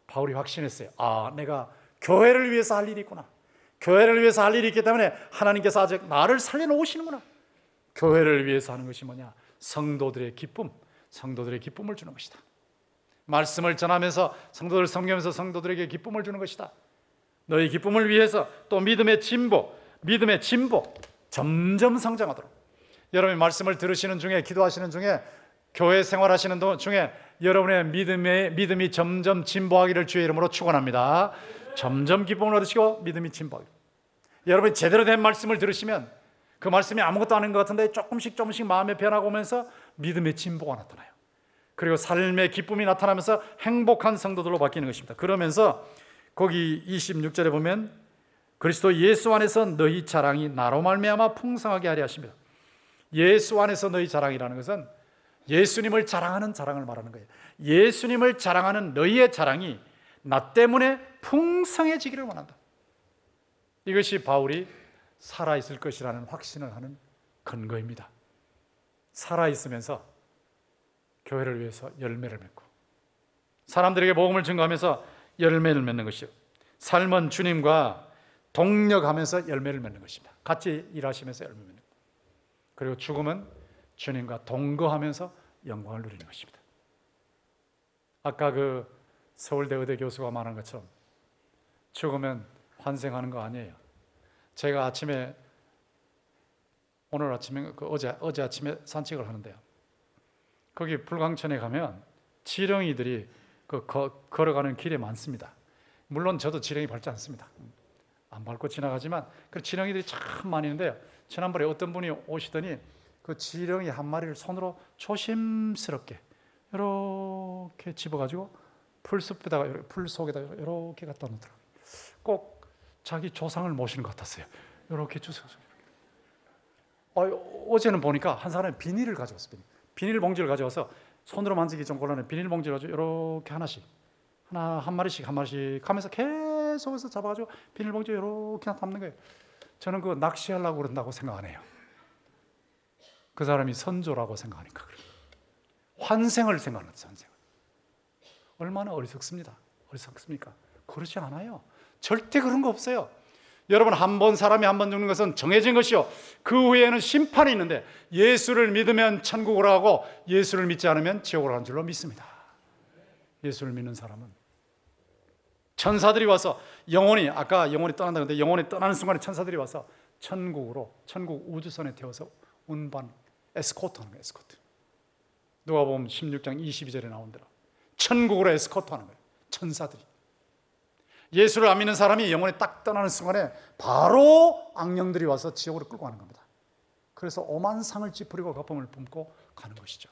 Speaker 2: 바울이 확신했어요. 내가 교회를 위해서 할 일이 있구나. 교회를 위해서 할 일이 있기 때문에 하나님께서 아직 나를 살려놓으시는구나. 교회를 위해서 하는 것이 뭐냐? 성도들의 기쁨, 성도들의 기쁨을 주는 것이다. 말씀을 전하면서 성도들을 섬기면서 성도들에게 기쁨을 주는 것이다. 너희 기쁨을 위해서 또 믿음의 진보 점점 성장하도록. 여러분이 말씀을 들으시는 중에, 기도하시는 중에, 교회 생활하시는 중에 여러분의 믿음이 점점 진보하기를 주의 이름으로 축원합니다. 점점 기쁨을 얻으시고 믿음이 진보하기를. 여러분이 제대로 된 말씀을 들으시면 그 말씀이 아무것도 아닌 것 같은데 조금씩 마음의 변화가 오면서 믿음의 진보가 나타나요. 그리고 삶의 기쁨이 나타나면서 행복한 성도들로 바뀌는 것입니다. 그러면서 거기 26절에 보면 그리스도 예수 안에서 너희 자랑이 나로 말미암아 풍성하게 하려 하십니다. 예수 안에서 너희 자랑이라는 것은 예수님을 자랑하는 자랑을 말하는 거예요. 예수님을 자랑하는 너희의 자랑이 나 때문에 풍성해지기를 원한다. 이것이 바울이 살아있을 것이라는 확신을 하는 근거입니다. 살아있으면서 교회를 위해서 열매를 맺고 사람들에게 복음을 증거하면서 열매를 맺는 것이요, 삶은 주님과 동력하면서 열매를 맺는 것입니다. 같이 일하시면서 열매 맺는 것. 그리고 죽음은 주님과 동거하면서 영광을 누리는 것입니다. 아까 그 서울대 의대 교수가 말한 것처럼 죽으면 환생하는 거 아니에요. 제가 오늘 아침에 어제 아침에 산책을 하는데요. 거기 불광천에 가면 지렁이들이 걸어가는 길에 많습니다. 물론 저도 지렁이 밟지 않습니다. 안 밟고 지나가지만 그 지렁이들이 참 많이 있는데요. 지난번에 어떤 분이 오시더니 그 지렁이 한 마리를 손으로 조심스럽게 이렇게 집어가지고 풀 속에다가 이렇게 갖다 놓더라고요. 꼭 자기 조상을 모시는 것 같았어요. 이렇게 주워서. 어제는 보니까 한 사람이 비닐을 가져왔어요. 비닐 봉지를 가져와서 손으로 만지기 좀 곤란해. 비닐 봉지를 가지고 이렇게 한 마리씩 하면서 계속해서 잡아가지고 비닐 봉지에 이렇게 담는 거예요. 저는 그거 낚시하려고 그런다고 생각 안 해요. 그 사람이 선조라고 생각하니까 그래요. 환생을 생각하는 거죠. 환생을. 얼마나 어리석습니까? 그렇지 않아요. 절대 그런 거 없어요. 여러분, 사람이 한 번 죽는 것은 정해진 것이요, 그 후에는 심판이 있는데 예수를 믿으면 천국으로 가고 예수를 믿지 않으면 지옥으로 가는 줄로 믿습니다. 예수를 믿는 사람은 천사들이 와서 아까 영혼이 떠난다 그랬는데 영혼이 떠나는 순간에 천사들이 와서 천국 우주선에 태워서 운반, 에스코트하는 거예요. 에스코트. 누가복음 16장 22절에 나온 대로 천국으로 에스코트하는 거예요. 천사들이. 예수를 안 믿는 사람이 영혼이 딱 떠나는 순간에 바로 악령들이 와서 지옥으로 끌고 가는 겁니다. 그래서 오만 상을 찌푸리고 거품을 뿜고 가는 것이죠.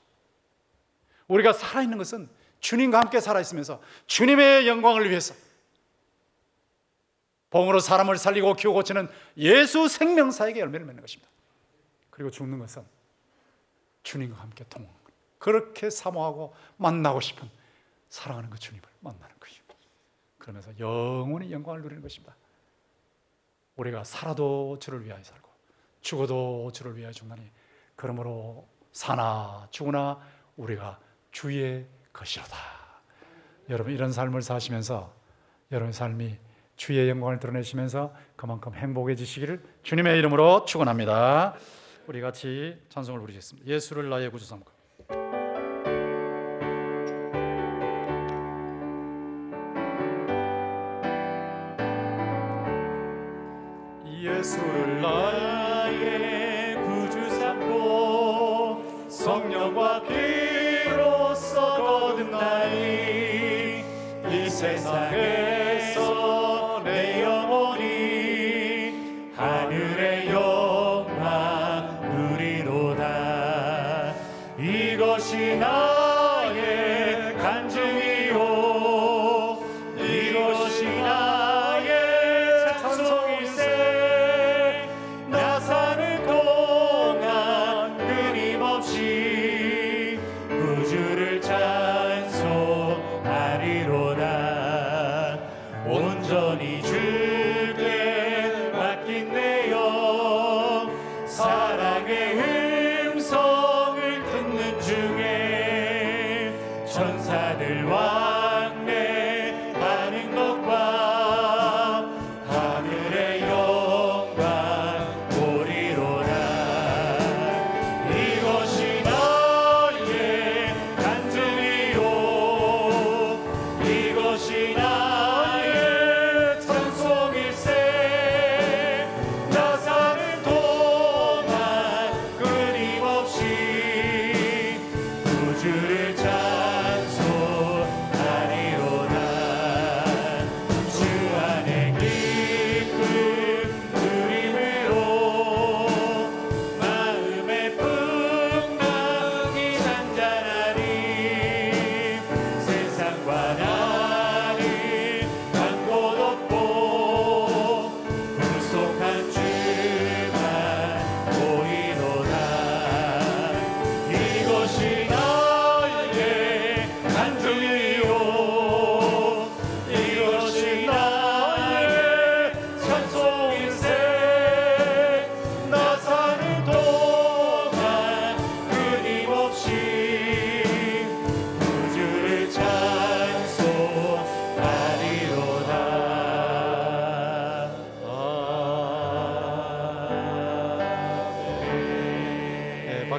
Speaker 2: 우리가 살아있는 것은 주님과 함께 살아있으면서 주님의 영광을 위해서 봉으로 사람을 살리고 키우고 고치는 예수 생명사에게 열매를 맺는 것입니다. 그리고 죽는 것은 주님과 함께 동행하는 것. 그렇게 사모하고 만나고 싶은 사랑하는 그 주님을 만나는 거예요. 그러면서 영원히 영광을 누리는 것입니다. 우리가 살아도 주를 위하여 살고 죽어도 주를 위하여 죽나니 그러므로 사나 죽으나 우리가 주의 것이로다. 여러분, 이런 삶을 사시면서 여러분의 삶이 주의 영광을 드러내시면서 그만큼 행복해지시기를 주님의 이름으로 축원합니다. 우리 같이 찬송을 부르겠습니다. 예수를 나의 구주 삼고.
Speaker 3: 예수를 나의 구주 삼고 성령과 피로써 거듭나니 이 세상에서 내 영혼이 하늘의 영광 누리로다. 이것이 나의 간증이요, 이것이 나의 찬송일세. 나 사는 동안 끊임없이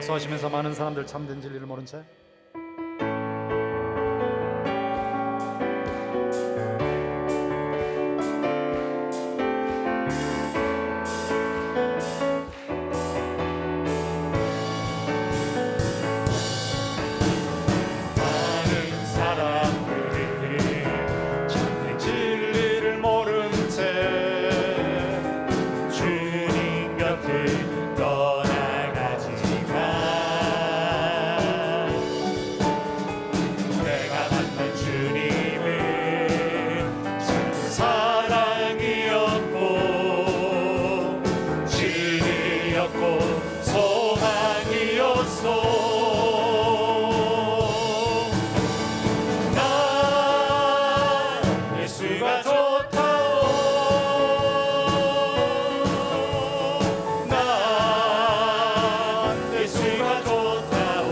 Speaker 2: 박수하시면서 많은 사람들 참된 진리를 모른 채
Speaker 3: 많은 사람들이 참된 진리를 모른 채 주님 곁을 떠나가지만 내가 만난 주님은 참 사랑이었고 진리였고 소망이었소. 예수가 좋다오. 난 예수가 좋다오.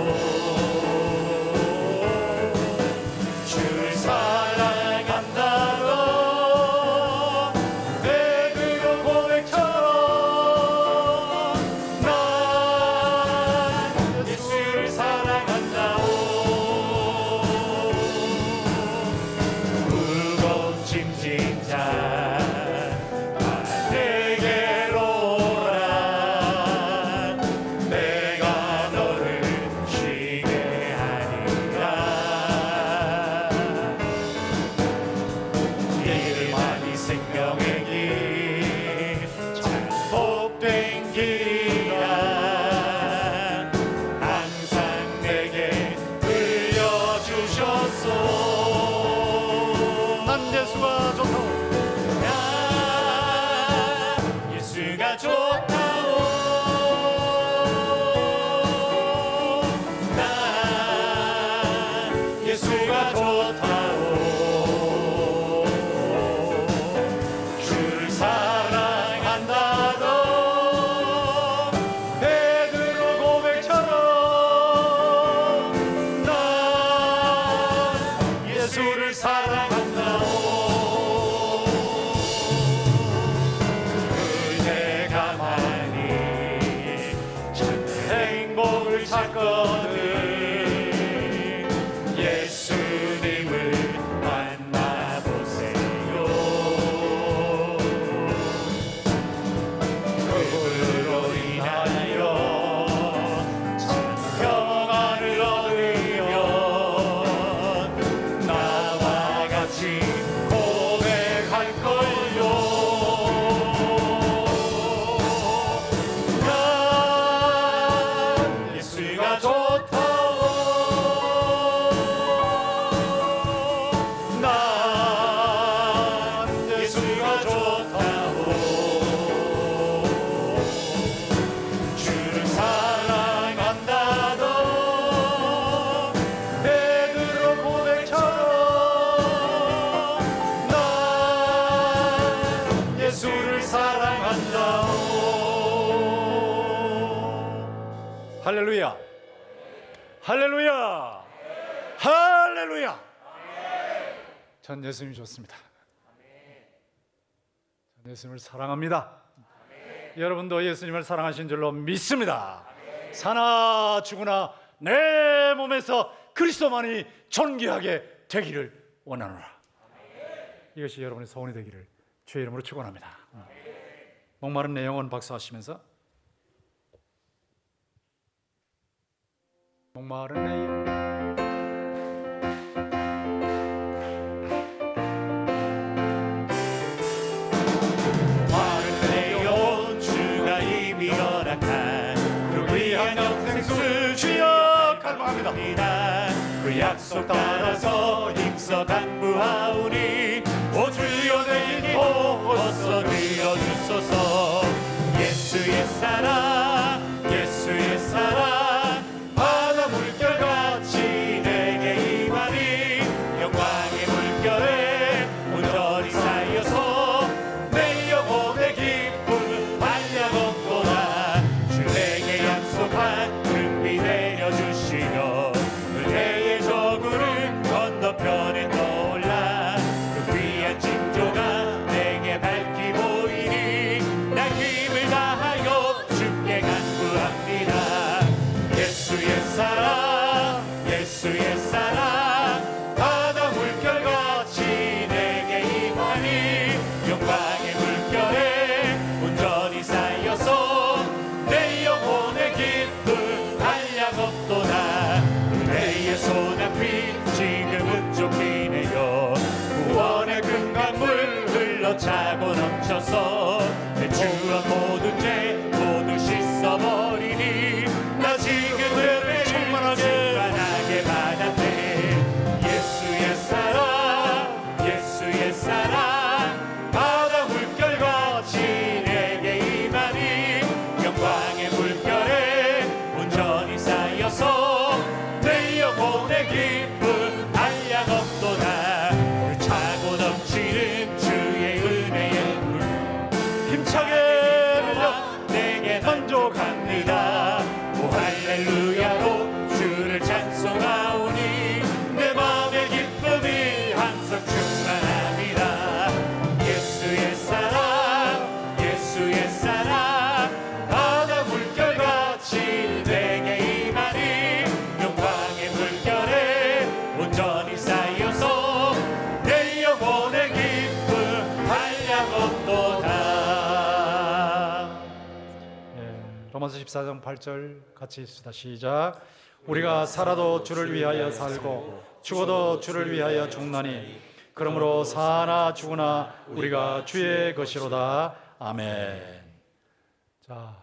Speaker 3: 주를 사랑한다고 베드로 고백처럼 난 예수를 사랑한다오. 무거운 짐진 자 내게로 오라. 내가 너를 쉬게 하리라. 이름만이 생명의 길 잘 복된 길이라. 항상 내게 들려주셨소.
Speaker 2: 난 예수가 좋다오.
Speaker 3: 나 예수가 좋다오. 나 예수가 좋다오. 주를 사랑한다고 베드로 고백처럼 난 예수를 사랑한다오. 그대 가만히 참 행복을 찾거든 예수님을 만나보세요. 그분으로 인하여 참 평안을 얻으면 나와 같이 고백할걸요. 난 예수가 좋다오. 난 예수가 좋다오. 주를 사랑한다던 베드로 고백처럼 난 예수를 사랑한다오.
Speaker 2: 할렐루야. 할렐루야. 할렐루야. 전 예수님이 좋습니다. 전 예수님을 사랑합니다. 여러분도 예수님을 사랑하신 줄로 믿습니다. 사나 죽으나 내 몸에서 그리스도만이 존귀하게 되기를 원하노라. 이것이 여러분의 소원이 되기를 주의 이름으로 축원합니다. 목마른 내 영혼 박수하시면서 목마른 내 영혼
Speaker 3: 마른 내 영혼 주가 이미 허락한 그 귀한 영생수 주여 갈망합니다. 그 약속 따라서 힘써 간구하오니 오 주여 내 인도 어서 되어주소서. 예수의 사랑 예수의 사랑 바다 물결같이 내게 임하니 영광의 물결에 온전히 쌓여서 내 영혼의 기쁨을 반량 얻고나 주 내게 약속한 은비 내려주시며 그대의 저구를 건너편에 떠올라 그 귀한 징조가 내게 밝히 보이니 난 힘을 다하여 주
Speaker 2: 로마서 14장 8절 같이 읽읍시다. 시작. 우리가 살아도 주를 위하여 살고 죽어도 주를 위하여 죽나니 그러므로 사나 죽으나 우리가 주의 것이로다. 아멘. 자,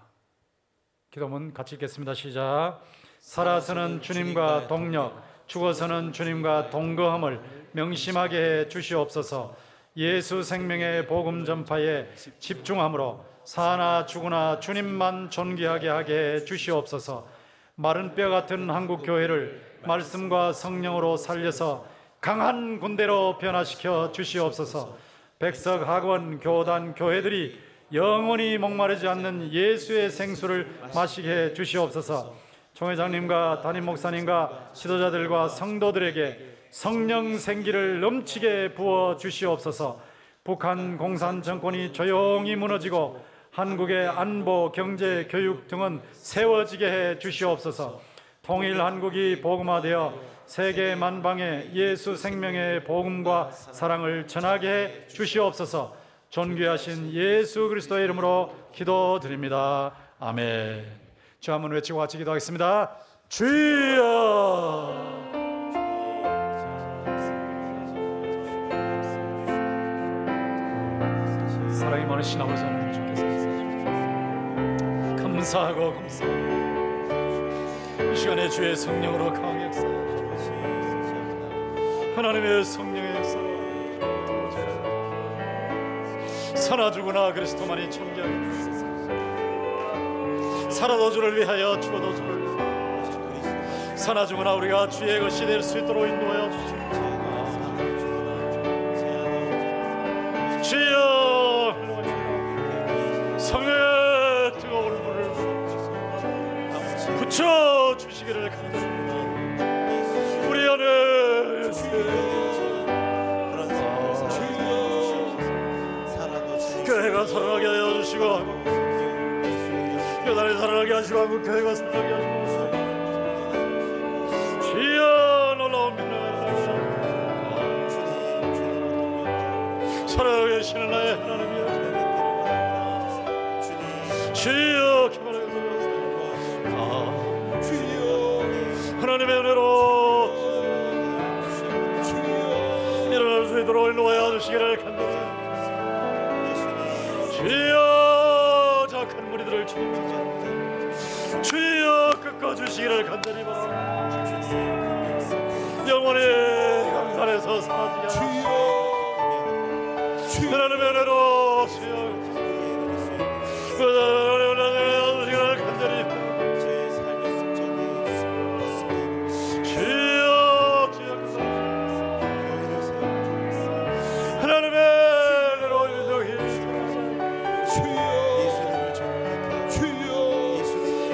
Speaker 2: 기도문 같이 읽겠습니다. 시작. 살아서는 주님과 동력, 죽어서는 주님과 동거함을 명심하게 해 주시옵소서. 예수 생명의 복음 전파에 집중함으로 사나 죽으나 주님만 존귀하게 하게 해 주시옵소서. 마른 뼈 같은 한국 교회를 말씀과 성령으로 살려서 강한 군대로 변화시켜 주시옵소서. 백석, 학원, 교단, 교회들이 영원히 목마르지 않는 예수의 생수를 마시게 해 주시옵소서. 총회장님과 담임 목사님과 지도자들과 성도들에게 성령 생기를 넘치게 부어 주시옵소서. 북한 공산 정권이 조용히 무너지고 한국의 안보, 경제, 교육 등은 세워지게 해 주시옵소서. 통일 한국이 복음화되어 세계 만방에 예수 생명의 복음과 사랑을 전하게 해 주시옵소서. 존귀하신 예수 그리스도의 이름으로 기도드립니다. 아멘. 주 한번 외치고 같이 기도하겠습니다. 주여. 사랑이 많으신 아버지 하나님 주께서 감사하고 이 시간에 주의 성령으로 강하게 역사하시옵소서. 하나님의 성령의 역사 살아 죽으나 그리스도만이 존귀하게 하소서. 살아도 주를 위하여 죽어도 주를 위하여 살아 죽으나 우리가 주의 것이 될 수 있도록 인도하여 주시옵소서. 주여 성령의 뜨거운 물을 붙여 주시기를 간절합니다. 우리 안에 교회가 살아나게 하여 주시고 교단이 살아나게 하시고 한국 교회가 살아나게 하시고 주여 놀라운 민나라 살아나게 계시는 나의 하나님이여 주여 하나님의 은혜로 일어날 수 있도록 인도하여 주시기를 간절히 주여 작은 무리들을 주여 꺾어 주시기를 간절히 바랍니다. 영원히 강산에서 사라지게 하시고 하나님의 은혜로 주여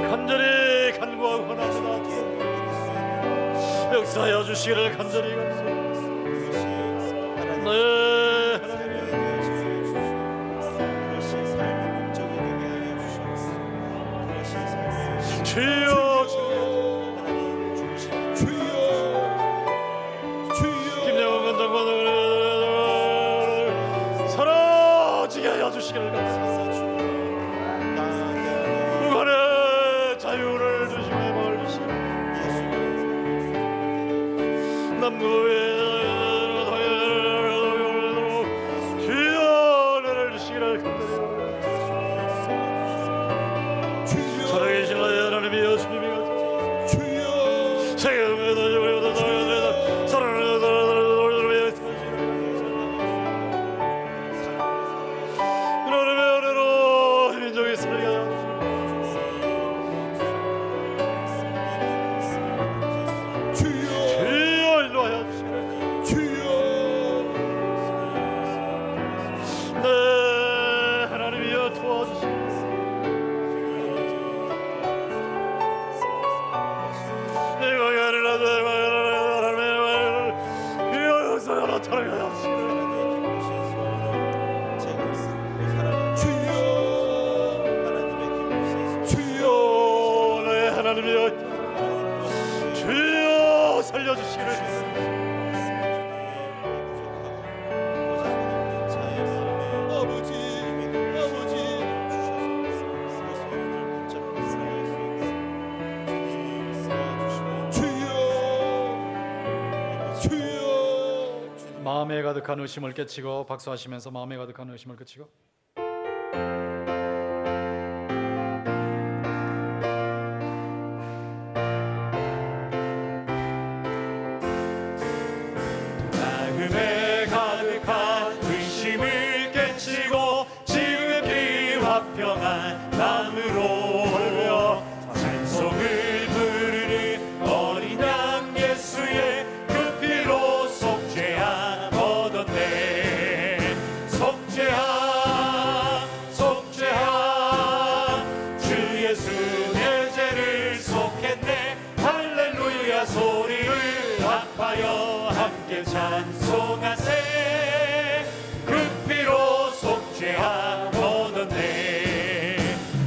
Speaker 2: 간절히 간구하고 원합니다. 역사하여 주시기를 간절히 네 주여 김영훈 간장관을 사라지게 하여 주시기를 간절히 무관의 자유를 주시고 해방을 주시고 남구의 주여 은혜를 주시기를 간절히 살아계신 나의 하나님이여 주님이여 세계의 하나님의 은혜로 민족이 살게 하여 주여 일로 하여 주시기를
Speaker 1: 마음에 가득한 의심을 깨치고 박수하시면서 마음에 가득한 의심을 깨치고
Speaker 3: 마음에 가득한 의심을 깨치고 지극히 화평한 마음으로 찬송을 부르는 어린 양 예수의 그 피로 속죄함 얻었네. 속죄함 속죄함 주 예수 내 죄를 속했네. 할렐루야 소리를 합하여 함께 찬송하세. 그 피로 속죄함 얻었네.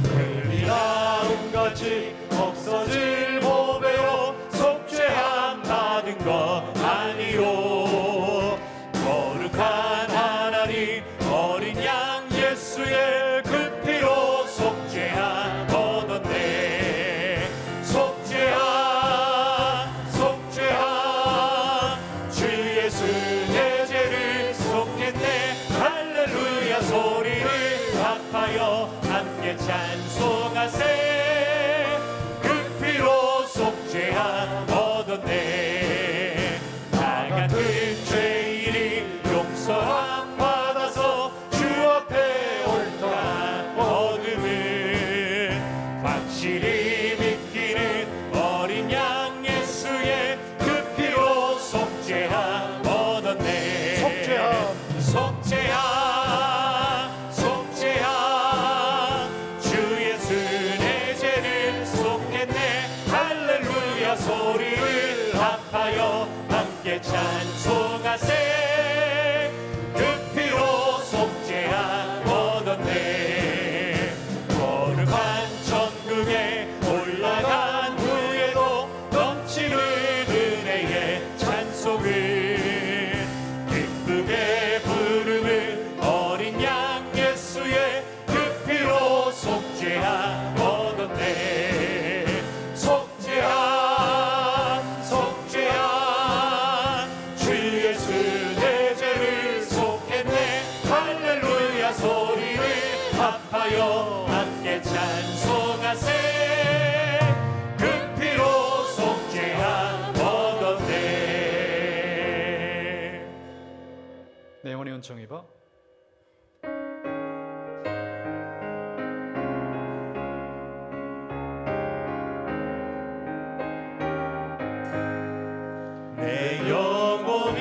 Speaker 3: 흘리나움같이 없어질 보배로 속죄함 받은 것 아니요. 거룩한 하나님 어린 양 예수의 그 피로 속죄함 얻었네. 속죄함 속죄함 주 예수 내 죄를 속했네. 할렐루야 소리를 합하여 함께 찬송하세. 그 피로 속죄함 얻었네. 나 같은 죄인이 용서함 받아서 주 앞에 옳다 어둠을 확실히 믿기는 어린 양 예수의 그 피로 속죄함 얻었네.
Speaker 2: 속죄함
Speaker 3: 속죄함 속죄함 주 예수 내 죄를 속했네. 할렐루야 소리를 합하여 함께 찬송하세. 그 피로 속죄함 얻었네. 거룩한 천국에 올라간 후에도 넘치는 은혜의 찬송을 기쁘게 부르는 어린 양 예수의 그 피로 속죄함 얻었네. 속죄함 속죄함 주 예수 내 죄를 속했네. 할렐루야 소리를 합하여 함께 찬송하세. 그 피로 속죄함 얻었네.
Speaker 1: 내 영혼의 은총 입어
Speaker 3: 내 영혼이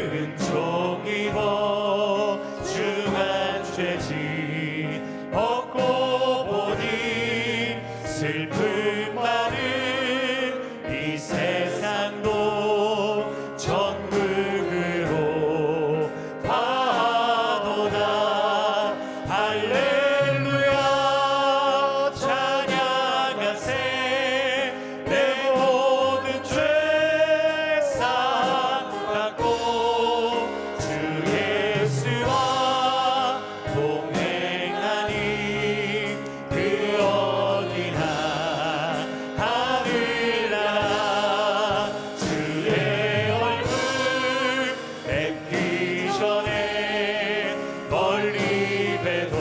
Speaker 3: 은총 입어 중한 죄지 벗고 보니 슬픔 많은 이 세상도 천국으로 가도다. 할렐루야 찬양하세. 내 모든 죄 사함받고 주 예수와 동행하니 그 어디나 하늘나라. 주의 얼굴 뵙기 전에 멀리 뵈던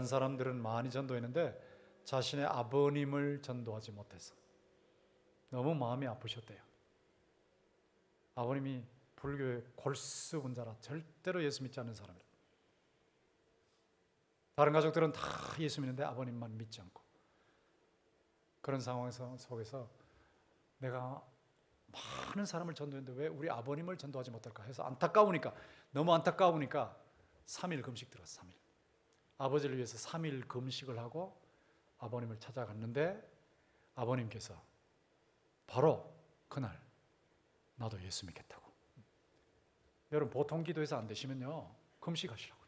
Speaker 2: 다른 사람들은 많이 전도했는데 자신의 아버님을 전도하지 못해서 너무 마음이 아프셨대요. 아버님이 불교의 골수 분자라 절대로 예수 믿지 않는 사람이라. 다른 가족들은 다 예수 믿는데 아버님만 믿지 않고, 그런 상황 속에서 내가 많은 사람을 전도했는데 왜 우리 아버님을 전도하지 못할까 해서 안타까우니까, 너무 안타까우니까 3일 금식 들었어. 3일. 아버지를 위해서 3일 금식을 하고 아버님을 찾아갔는데 아버님께서 바로 그날 나도 예수 믿겠다고. 여러분, 보통 기도해서 안 되시면요 금식하시라고요.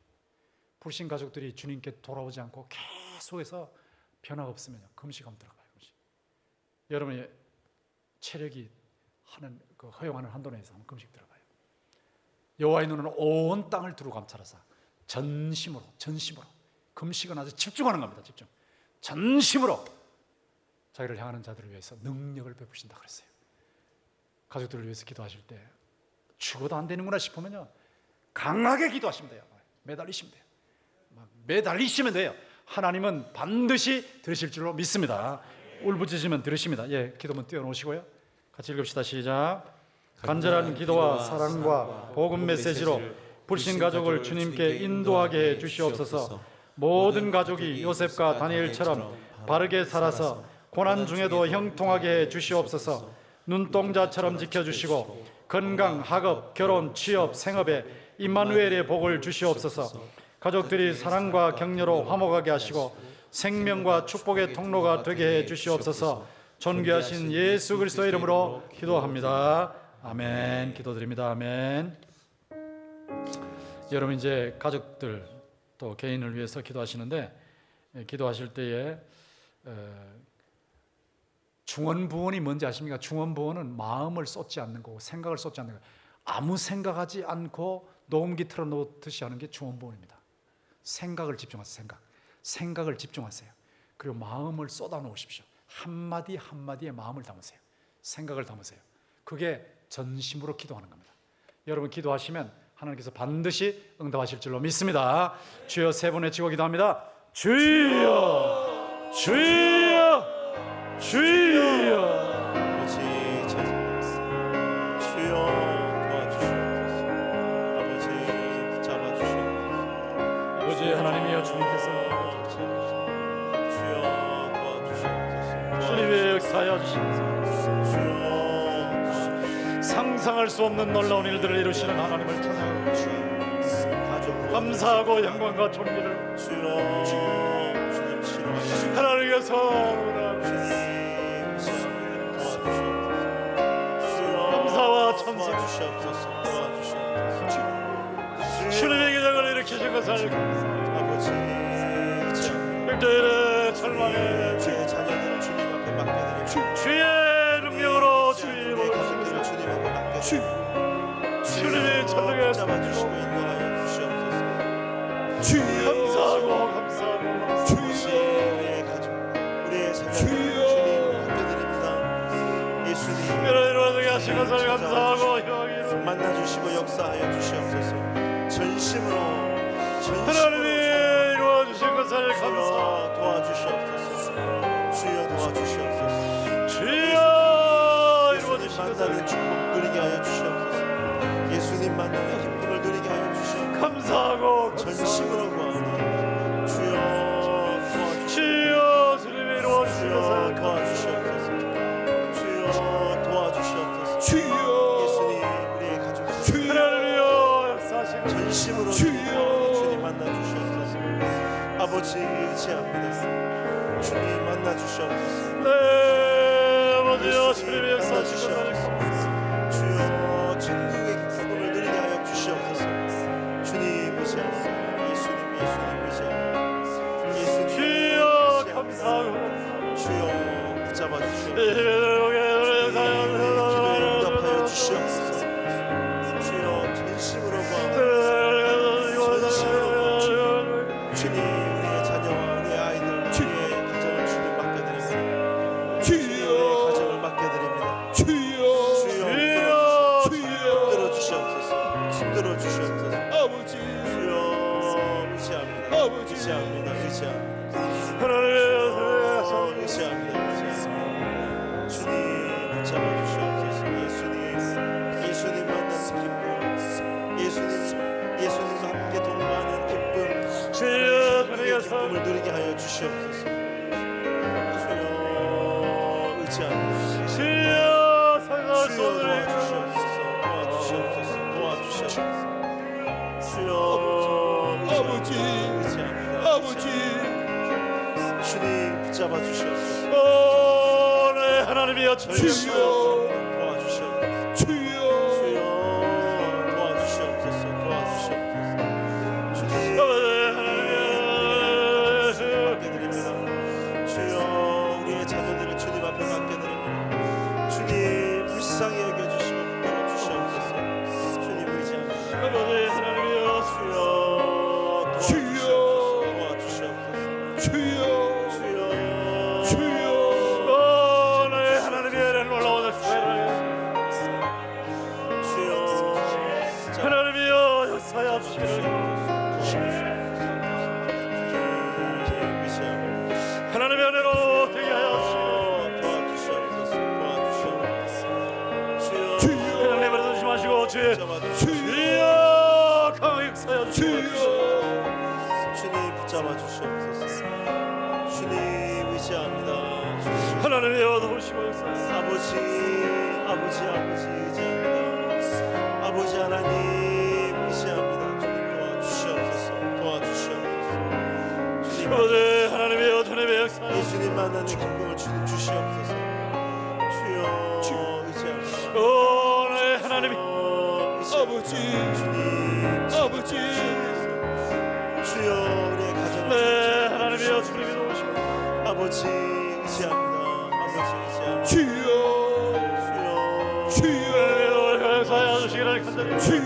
Speaker 2: 불신 가족들이 주님께 돌아오지 않고 계속해서 변화가 없으면요 금식하면 들어가요. 금식. 여러분의 체력이 하는 그 허용하는 한도 내에서 하면 금식 들어가요. 여호와의 눈은 온 땅을 두루 감찰하사 전심으로 금식은 아주 집중하는 겁니다. 집중. 전심으로 자기를 향하는 자들을 위해서 능력을 베푸신다 그랬어요. 가족들을 위해서 기도하실 때 죽어도 안 되는구나 싶으면요 강하게 기도하시면 돼요. 매달리시면 돼요. 매달리시면 돼요. 하나님은 반드시 들으실 줄로 믿습니다. 울부짖으면 들으십니다. 예, 기도문 띄워놓으시고요. 같이 읽읍시다. 시작. 간절한 기도와 사랑과 복음 메시지로 불신 가족을 주님께 인도하게 해 주시옵소서. 모든 가족이 요셉과 다니엘처럼 바르게 살아서 고난 중에도 형통하게 해 주시옵소서. 눈동자처럼 지켜주시고 건강, 학업, 결혼, 취업, 생업에 임마누엘의 복을 주시옵소서. 가족들이 사랑과 격려로 화목하게 하시고 생명과 축복의 통로가 되게 해 주시옵소서. 존귀하신 예수 그리스도의 이름으로 기도합니다. 아멘. 기도드립니다. 아멘. 여러분, 이제 가족들 또 개인을 위해서 기도하시는데, 기도하실 때에 중언부언이 뭔지 아십니까? 중언부언은 마음을 쏟지 않는 거고 생각을 쏟지 않는 거예요. 아무 생각하지 않고 녹음기 틀어놓듯이 하는 게 중언부언입니다. 생각을 집중하세요. 생각을 집중하세요. 그리고 마음을 쏟아 놓으십시오. 한마디 한마디에 마음을 담으세요. 생각을 담으세요. 그게 전심으로 기도하는 겁니다. 여러분, 기도하시면 하나님께서 반드시 응답하실 줄로 믿습니다. 주여 세 번 외치고 기도합니다. 주여, 주여, 주여.
Speaker 3: 아버지 찾아주옵소서. 주여 도와주시옵소서. 아버지 붙잡아 주시옵소서.
Speaker 2: 아버지 하나님이여, 주님께서
Speaker 3: 주여 도와주시옵소서.
Speaker 2: 주님의 역사하여 주시옵소서.
Speaker 3: 주여
Speaker 2: 상상할 수 없는 놀라운 일들을 이루시는 하나님을 찬양합니다.
Speaker 3: 가족
Speaker 2: 감사하고 영광과 존귀를
Speaker 3: 주여 주님 치료하여
Speaker 2: 하나님께서 감사와 천사 주님의 기적을 일으키신 것을 감사합니다. 일주일의 절망에
Speaker 3: 주의 자녀들을 주님 앞에 맡겨드립니다.
Speaker 2: 주의 능력으로 주의
Speaker 3: 우리의 가족들을 주님 앞에 맡겨드립니다.
Speaker 2: 주님의 천국에
Speaker 3: 잡아주시고 인도하여 주시옵소서.
Speaker 2: 감사하고
Speaker 3: 우리의 가족, 우리의 자녀들을 주님 맡겨드립니다. 예수님
Speaker 2: 이루어지게 하신 것을 감사하고 형이로
Speaker 3: 만나주시고 역사하여 주시옵소서. 전심으로
Speaker 2: 하나님이 이루어주신 것을 감사
Speaker 3: 도와주시옵소서. 주여 도와주시옵소서.
Speaker 2: 주여 이루어주신
Speaker 3: 만나는
Speaker 2: 것을
Speaker 3: 축복 누리게 하여 주시옵소서. 예수님 만나는 기쁨을 누리게 하여 주시옵소서.
Speaker 2: 감사하고
Speaker 3: 전심으로 구하오니 주여 도와주시옵소서.
Speaker 2: 주여 주님이 이루어주신
Speaker 3: 주여
Speaker 2: 것을
Speaker 3: 도와주시옵소서. 주여 도와주시옵소서. 예수님 우리의 가족
Speaker 2: 하나님이여 역사하신 것을
Speaker 3: 전심으로 주님 만나 주시옵소서. 아버지 의지합니다. 주님 만나 주시옵소서.
Speaker 2: 네 아버지여 주님이 역사하신 것을
Speaker 3: 주여 천국의 기쁨을 누리게 하여 주시옵소서. 주님 의지합니다. 예수님 의지합니다.
Speaker 2: 주여 감사하고
Speaker 3: 주여 붙잡아 주시옵소서.
Speaker 2: 기도를
Speaker 3: 응답하여 주시옵소서. 주여 전심으로 주님 우리의 자녀와 우리의 아이들 우리의 가정을 주님 맡겨드립니다. 우리의 가정을 맡겨드립니다. 주여 힘들어 주시옵소서. 힘들어 주시옵소서. 주여 의지합니다. 의지합니다. 위시합니다.
Speaker 2: 주여 사랑하는
Speaker 3: 주여
Speaker 2: 손을
Speaker 3: 도와주시옵소서. 도와주시옵소서. 주여
Speaker 4: 아버지,
Speaker 3: 위시합니다.
Speaker 4: 아버지,
Speaker 3: 주님 붙잡아 주시옵소서.
Speaker 2: 네 하나님이여
Speaker 4: 주여,
Speaker 3: 도와주시옵소서.
Speaker 4: 주여,
Speaker 3: 주여 도와주시옵소서. 도와주시옵소서. 주님 맡겨드립니다. 주여 우리의 자녀들을 주님 앞에 맡겨드립니다. 주님 불쌍히 여겨주시고 붙들어 주시옵소서. 주님 의지합니다.
Speaker 2: 하나님이여
Speaker 3: 주여 도와주시옵소서.
Speaker 4: 주여,
Speaker 3: 주여
Speaker 4: 주여,
Speaker 2: 네 하나님이여 놀라운 사랑을
Speaker 3: 주여
Speaker 2: 하나님이여 역사하옵시기를 하나님의 은혜로 되게 하여
Speaker 3: 도와주시옵소서. 도와주시옵소서. 주여
Speaker 4: 주여,
Speaker 2: 하나님 은혜 조심하시고 주의
Speaker 4: 주여,
Speaker 2: 강하게 역사하여
Speaker 4: 주여,
Speaker 3: 주님 붙잡아 주시옵소서. 주님 의지합니다. 주님.
Speaker 2: 하나님이여 도우시고 역사하여
Speaker 3: 아버지 의지합니다. 아버지 하나님 의지합니다. 주님 도와주시옵소서. 도와주시옵소서. 주님
Speaker 2: 하나님이여 하나님의 역사하여
Speaker 3: 예수님 만나는 기쁨을 주님 주시옵소서. 주여 의지합니다.
Speaker 2: 네 하나님이
Speaker 4: 아버지,
Speaker 3: 주님
Speaker 4: 아버지,
Speaker 3: 주여 우리의 가정을
Speaker 2: 네 하나님이여 주님이 도우시고
Speaker 3: 아버지 의지합니다. 아버지 의지합니다.
Speaker 4: 주여,
Speaker 3: 주여
Speaker 4: 주여,
Speaker 2: 역사하여 주시기를 간절히
Speaker 4: 주여,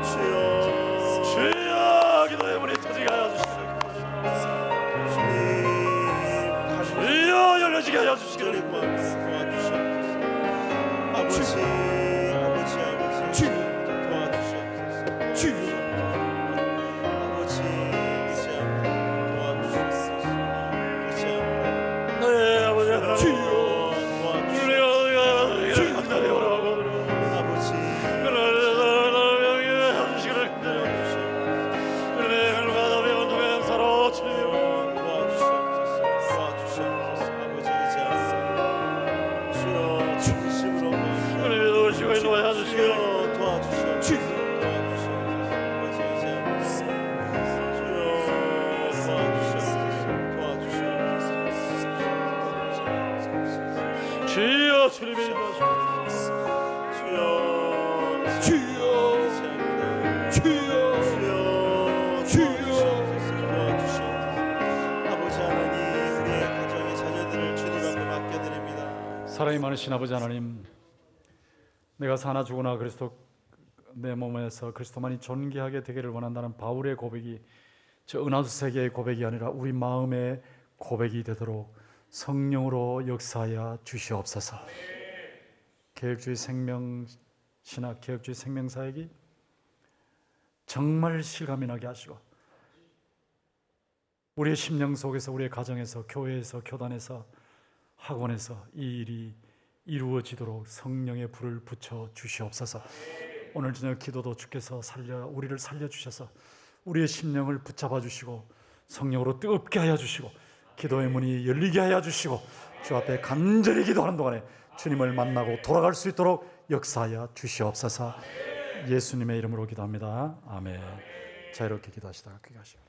Speaker 3: 주여
Speaker 2: 주여 기도의 문이 터지게 하여 주시기를
Speaker 3: 주님 가슴
Speaker 2: 주여 열려지게 하여 주시기를
Speaker 3: 도와주시옵소서. 아버지
Speaker 4: 주여,
Speaker 3: 도와주시옵소서.
Speaker 4: 주여,
Speaker 3: 아버지 의지합니다. 도와주시옵소서. 의지합니다.
Speaker 2: 네 아버지 하나님
Speaker 4: 주여,
Speaker 2: 우리가 이를 간절히 오라고
Speaker 3: 아버지
Speaker 2: 주여 주님의 인도하시고
Speaker 3: 주여
Speaker 4: 주여, 주여, 주여,
Speaker 3: 아버지 하나님 우리의 가정의 자녀들을 주님 앞에 맡겨드립니다.
Speaker 1: 사랑이 많으신 아버지 하나님, 내가 사나 죽으나 그리스도 내 몸에서 그리스도만이 존귀하게 되기를 원한다는 바울의 고백이 저 은하수 세계의 고백이 아니라 우리 마음의 고백이 되도록 성령으로 역사하여 주시옵소서. 개혁주의 생명신학, 개혁주의 생명사역이 정말 실감이 나게 하시고 우리의 심령 속에서, 우리의 가정에서, 교회에서, 교단에서, 학원에서 이 일이 이루어지도록 성령의 불을 붙여 주시옵소서. 오늘 저녁 기도도 주께서 우리를 살려주셔서 우리의 심령을 붙잡아 주시고 성령으로 뜨겁게 하여 주시고 기도의 문이 열리게 하여 주시고 주 앞에 간절히 기도하는 동안에 주님을 만나고 돌아갈 수 있도록 역사하여 주시옵소서. 예수님의 이름으로 기도합니다. 아멘. 자, 이렇게 기도하시다가 귀가하시고